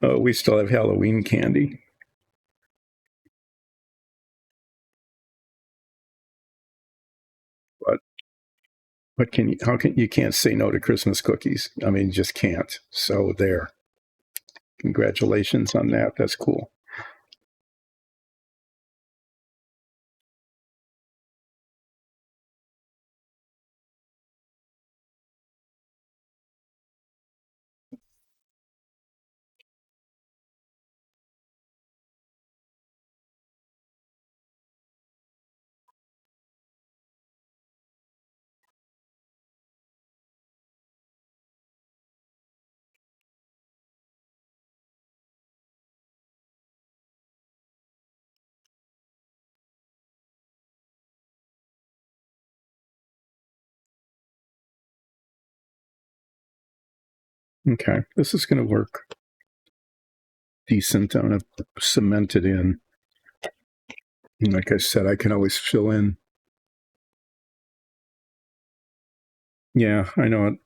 We still have Halloween candy. But you can't say no to Christmas cookies. I mean, you just can't. So there. Congratulations on that. That's cool. Okay, this is going to work decent. I'm going to cement it in. And like I said, I can always fill in. Yeah, I know.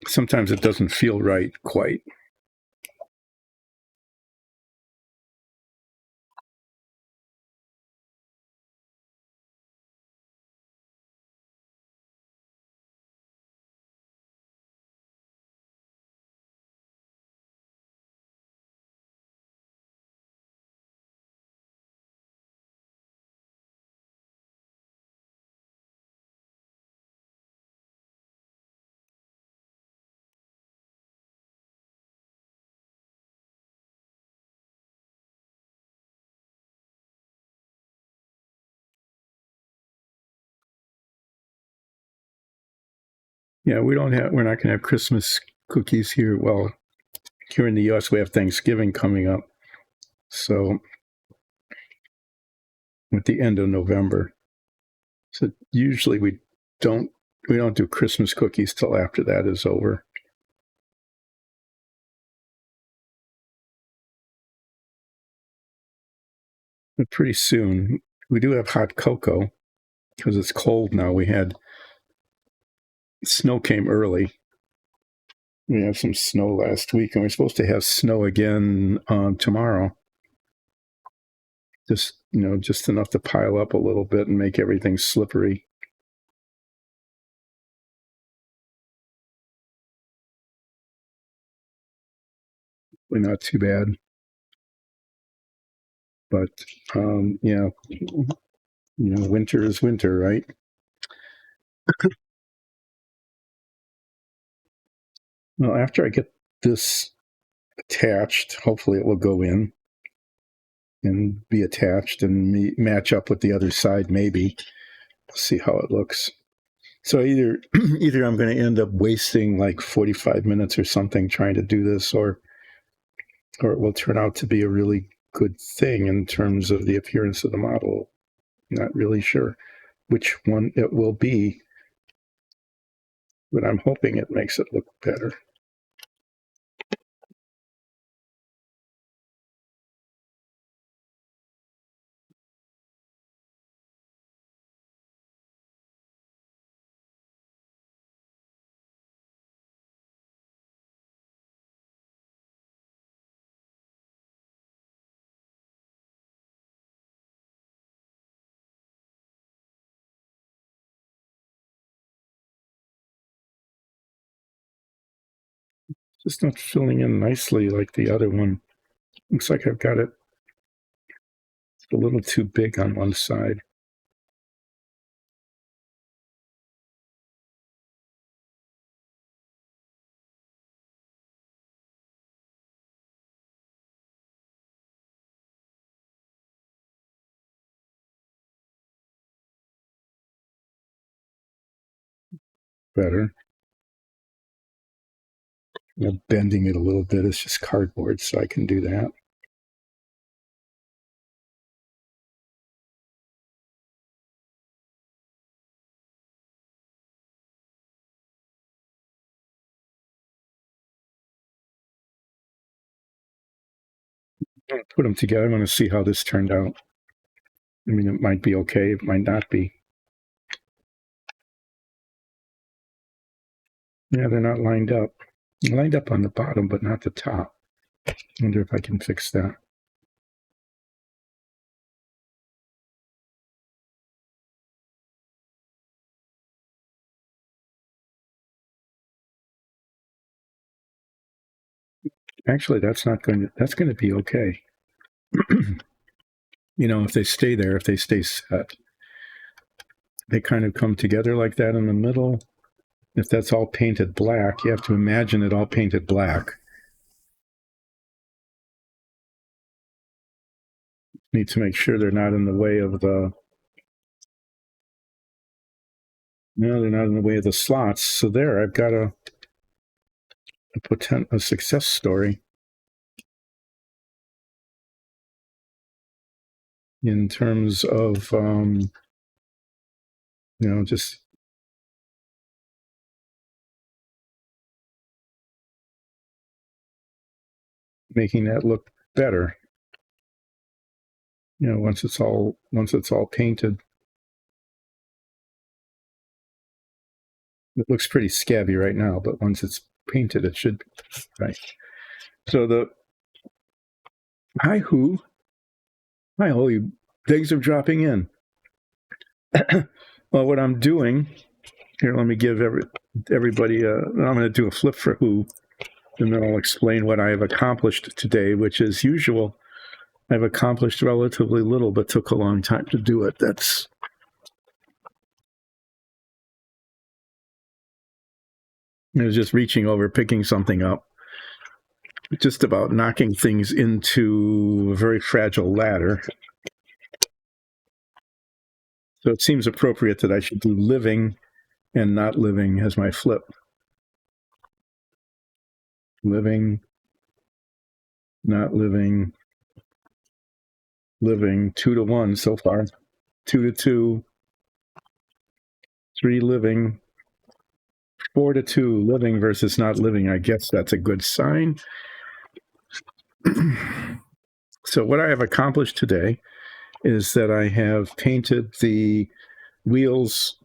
Sometimes it doesn't feel right quite. Yeah, we're not going to have Christmas cookies here. Well, here in the U.S., we have Thanksgiving coming up. So at the end of November. So usually we don't do Christmas cookies till after that is over. But pretty soon. We do have hot cocoa because it's cold now. We had snow came early. We had some snow last week, and we're supposed to have snow again tomorrow. Just just enough to pile up a little bit and make everything slippery. But not too bad. But yeah, winter is winter, right? Well, after I get this attached, hopefully it will go in and be attached and match up with the other side, maybe. See how it looks. So either I'm going to end up wasting like 45 minutes or something trying to do this, or it will turn out to be a really good thing in terms of the appearance of the model. Not really sure which one it will be, but I'm hoping it makes it look better. Just not filling in nicely like the other one. Looks like I've got it a little too big on one side. Better. Bending it a little bit. It's just cardboard, so I can do that. I'm gonna put them together. I'm going to see how this turned out. I mean, it might be okay. It might not be. Yeah, they're not lined up. They're lined up on the bottom, but not the top. I wonder if I can fix that. Actually, that's going to be okay. If they stay there, if they stay set, they kind of come together like that in the middle. If that's all painted black, you have to imagine it all painted black. Need to make sure they're not in the way of the. No, they're not in the way of the slots. So there, I've got a success story in terms of just making that look better. Once it's all painted. It looks pretty scabby right now, but once it's painted, it should be right. So hi, who? Hi, holy things are dropping in. Well, what I'm doing here, let me give everybody I'm going to do a flip for who, and then I'll explain what I have accomplished today, which as usual, I've accomplished relatively little, but took a long time to do it. I was just reaching over, picking something up, just about knocking things into a very fragile ladder. So it seems appropriate that I should do living and not living as my flip. Living, not living, living, 2-1 so far. 2-2, 3 living, 4-2 living versus not living. I guess that's a good sign. So what I have accomplished today is that I have painted the wheels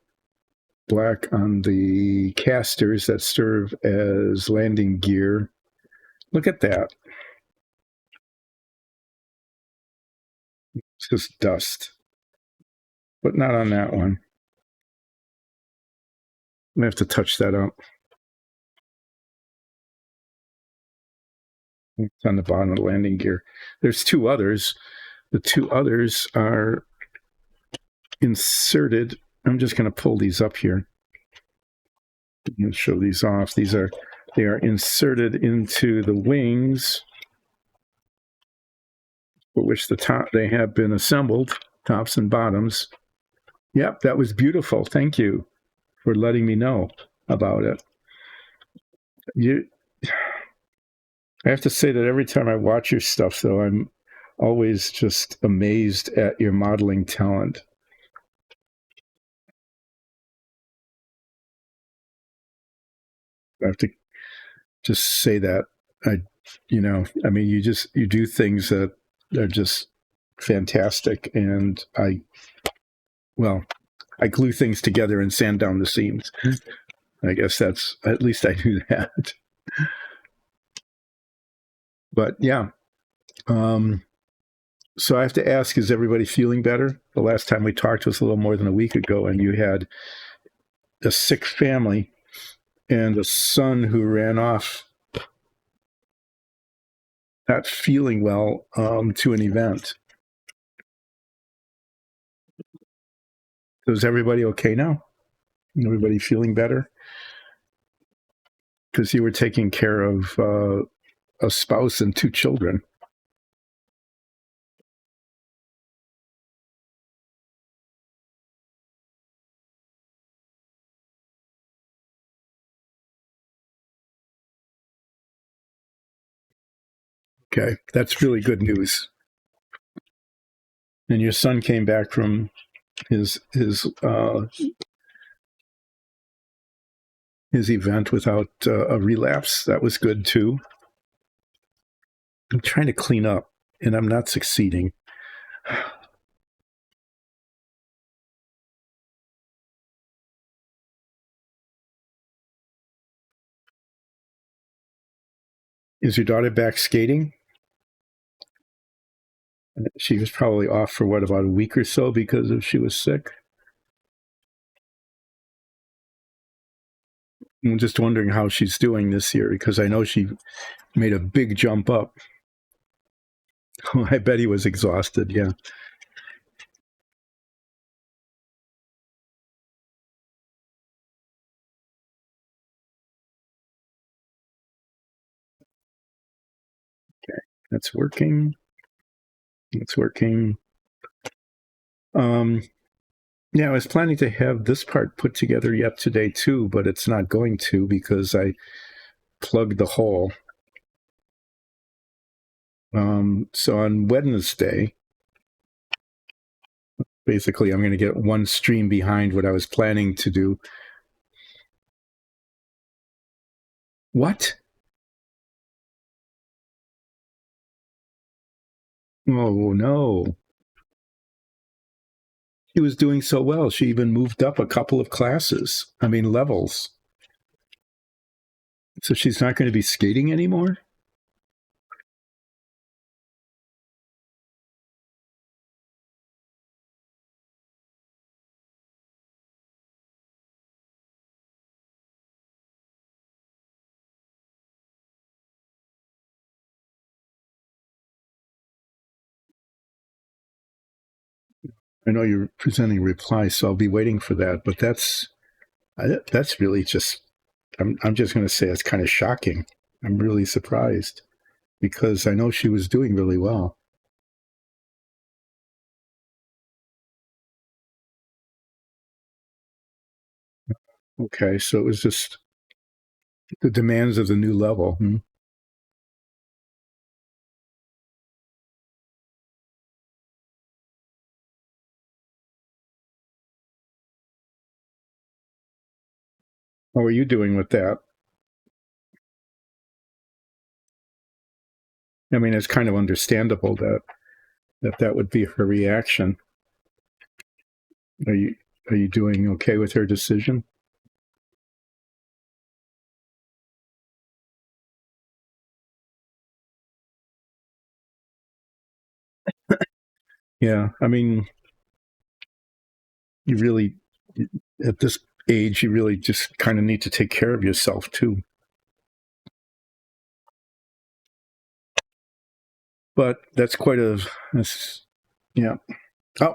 black on the casters that serve as landing gear. Look at that. It's just dust, but not on that one. I have to touch that up. It's on the bottom of the landing gear. There's 2 others. The 2 others are inserted. I'm just going to pull these up here and show these off. They are inserted into the wings, for which they have been assembled, tops and bottoms. Yep, that was beautiful. Thank you for letting me know about it. I have to say that every time I watch your stuff, though, I'm always just amazed at your modeling talent. I have to just say that. You do things that are just fantastic, and I glue things together and sand down the seams. I guess at least I do that. But yeah. So I have to ask, is everybody feeling better? The last time we talked was a little more than a week ago, and you had a sick family and a son who ran off not feeling well to an event. So is everybody okay now? Everybody feeling better? Because you were taking care of a spouse and 2 children. Okay, that's really good news. And your son came back from his event without a relapse. That was good too. I'm trying to clean up, and I'm not succeeding. Is your daughter back skating? She was probably off for about a week or so because she was sick. I'm just wondering how she's doing this year, because I know she made a big jump up. I bet he was exhausted, yeah. Okay, that's working. It's working. Yeah, I was planning to have this part put together yet today too, but it's not going to because I plugged the hole. So on Wednesday, basically, I'm going to get one stream behind what I was planning to do. What? Oh, no. She was doing so well. She even moved up a couple of levels. So she's not going to be skating anymore? I know you're presenting a reply, so I'll be waiting for that. But that's really just, I'm just going to say it's kind of shocking. I'm really surprised because I know she was doing really well. Okay, so it was just the demands of the new level. How are you doing with that? I mean, it's kind of understandable that would be her reaction. Are you doing okay with her decision? Yeah, I mean, you really, at this age, you really just kind of need to take care of yourself too. But that's yeah. Oh,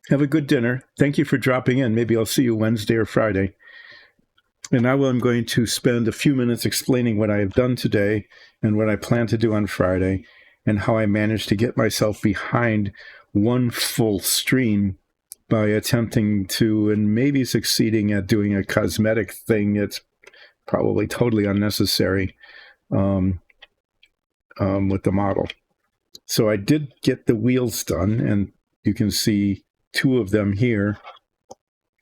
have a good dinner. Thank you for dropping in. Maybe I'll see you Wednesday or Friday. And now I'm going to spend a few minutes explaining what I have done today and what I plan to do on Friday and how I managed to get myself behind one full stream by attempting to and maybe succeeding at doing a cosmetic thing that's probably totally unnecessary with the model. So I did get the wheels done, and you can see two of them here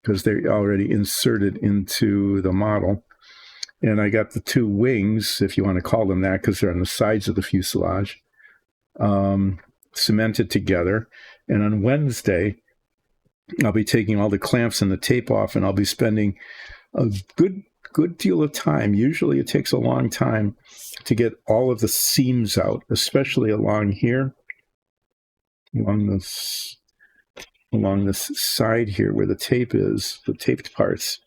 because they're already inserted into the model. And I got the two wings, if you want to call them that, because they're on the sides of the fuselage, cemented together. And on Wednesday, I'll be taking all the clamps and the tape off, and I'll be spending a good deal of time. Usually it takes a long time to get all of the seams out, especially along here, along this side here where the tape is. The taped parts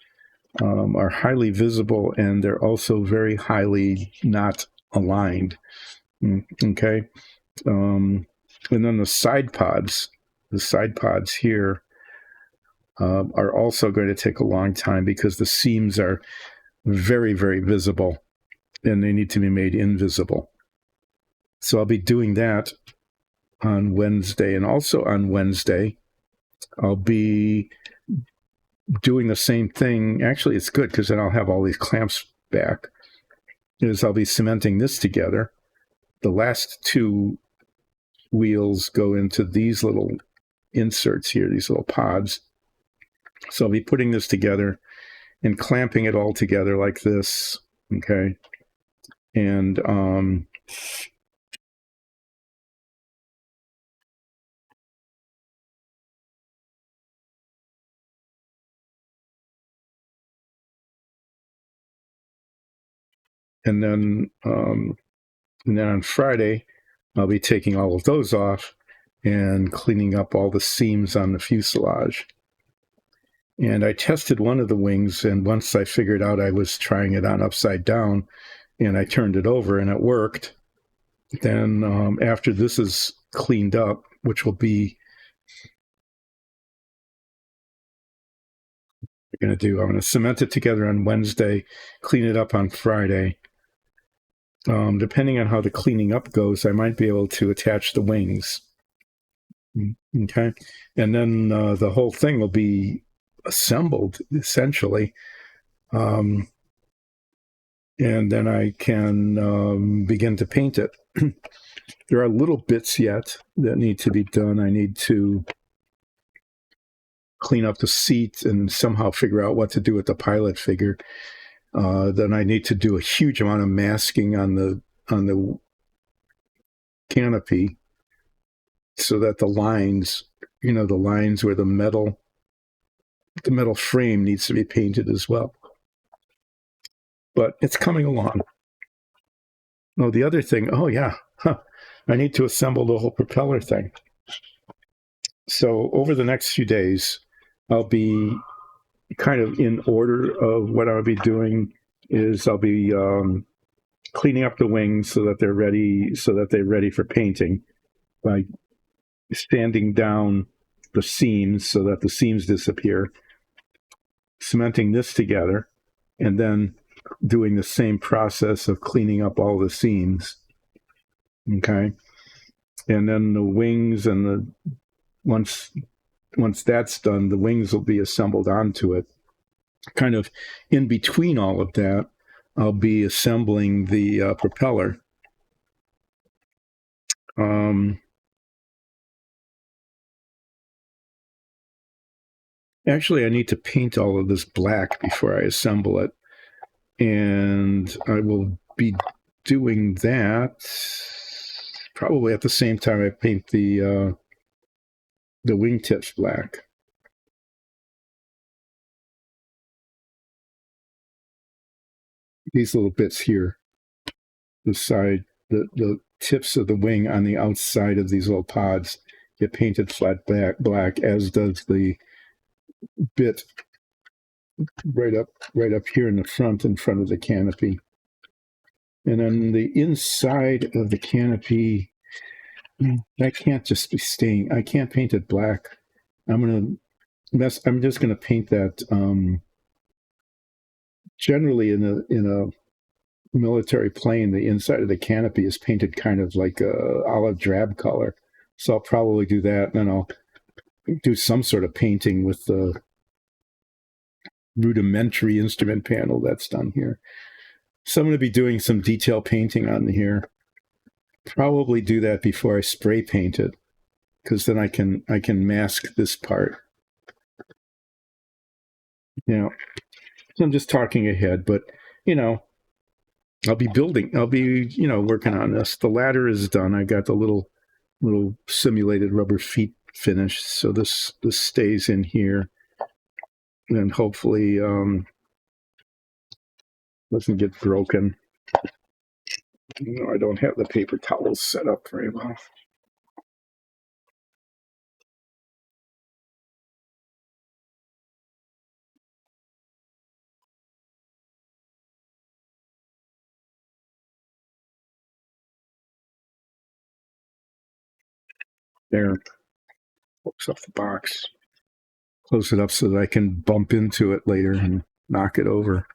are highly visible, and they're also very highly not aligned. Okay. And then the side pods here are also going to take a long time because the seams are very, very visible and they need to be made invisible. So I'll be doing that on Wednesday. And also on Wednesday, I'll be doing the same thing. Actually, it's good because then I'll have all these clamps back. I'll be cementing this together. The last two wheels go into these little inserts here, these little pods. So I'll be putting this together and clamping it all together like this, okay? And then on Friday, I'll be taking all of those off and cleaning up all the seams on the fuselage. And I tested one of the wings, and once I figured out I was trying it on upside down, and I turned it over and it worked, then after this is cleaned up, which will be, I'm going to cement it together on Wednesday, clean it up on Friday. Depending on how the cleaning up goes, I might be able to attach the wings. Okay. And then the whole thing will be assembled, essentially. And then I can begin to paint it. There are little bits yet that need to be done. I need to clean up the seat and somehow figure out what to do with the pilot figure. Then I need to do a huge amount of masking on the canopy so that the lines, the lines where the metal frame needs to be painted as well. But it's coming along. Oh, the other thing, I need to assemble the whole propeller thing. So over the next few days, I'll be kind of in order of what I'll be doing is I'll be cleaning up the wings so that they're ready for painting by sanding down the seams so that the seams disappear, cementing this together, and then doing the same process of cleaning up all the seams. Okay. And then the wings and once that's done, the wings will be assembled onto it. Kind of in between all of that, I'll be assembling the propeller. Actually, I need to paint all of this black before I assemble it. And I will be doing that probably at the same time I paint the wingtips black. These little bits here, the side, the tips of the wing on the outside of these little pods get painted flat black, as does the bit right up here in front of the canopy. And then the inside of the canopy, that can't just be stained. I can't paint it black. I'm just gonna paint that. Generally, in a military plane, the inside of the canopy is painted kind of like a olive drab color. So I'll probably do that, and then I'll do some sort of painting with the rudimentary instrument panel that's done here. So I'm going to be doing some detail painting on here. Probably do that before I spray paint it, because then I can mask this part. So I'm just talking ahead, but I'll be working on this. The ladder is done. I got the little simulated rubber feet finished, so this stays in here, and hopefully doesn't get broken. I don't have the paper towels set up very well. There. Focus off the box. Close it up so that I can bump into it later and knock it over.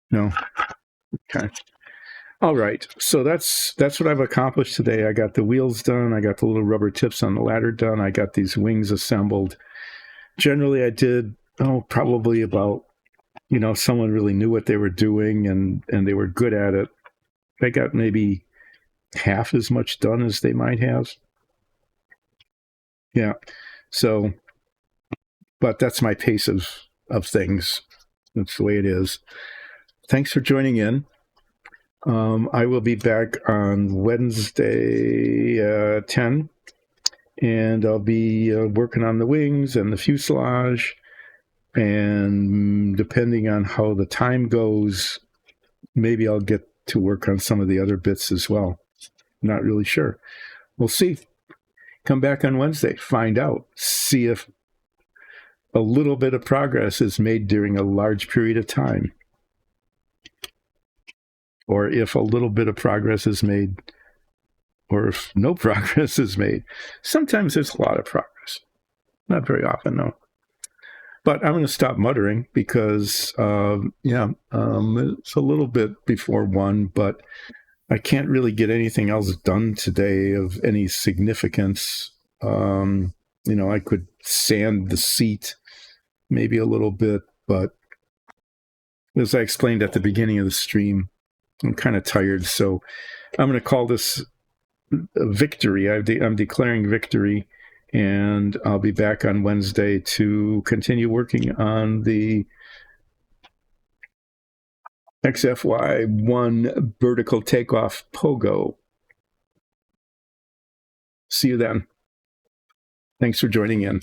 No. Okay. All right. So that's what I've accomplished today. I got the wheels done. I got the little rubber tips on the ladder done. I got these wings assembled. Generally, I did probably about someone really knew what they were doing and they were good at it. They got maybe half as much done as they might have. Yeah. So, but that's my pace of things. That's the way it is. Thanks for joining in. I will be back on Wednesday 10, and I'll be working on the wings and the fuselage. And depending on how the time goes, maybe I'll get to work on some of the other bits as well. Not really sure. We'll see. Come back on Wednesday, find out, see if a little bit of progress is made during a large period of time. or if a little bit of progress is made, or if no progress is made. Sometimes there's a lot of progress. Not very often, though. But I'm going to stop muttering because, it's a little bit before 1, but I can't really get anything else done today of any significance. I could sand the seat maybe a little bit, but as I explained at the beginning of the stream, I'm kind of tired. So I'm going to call this a victory. I'm declaring victory, and I'll be back on Wednesday to continue working on the XFY-1 vertical takeoff Pogo. See you then. Thanks for joining in.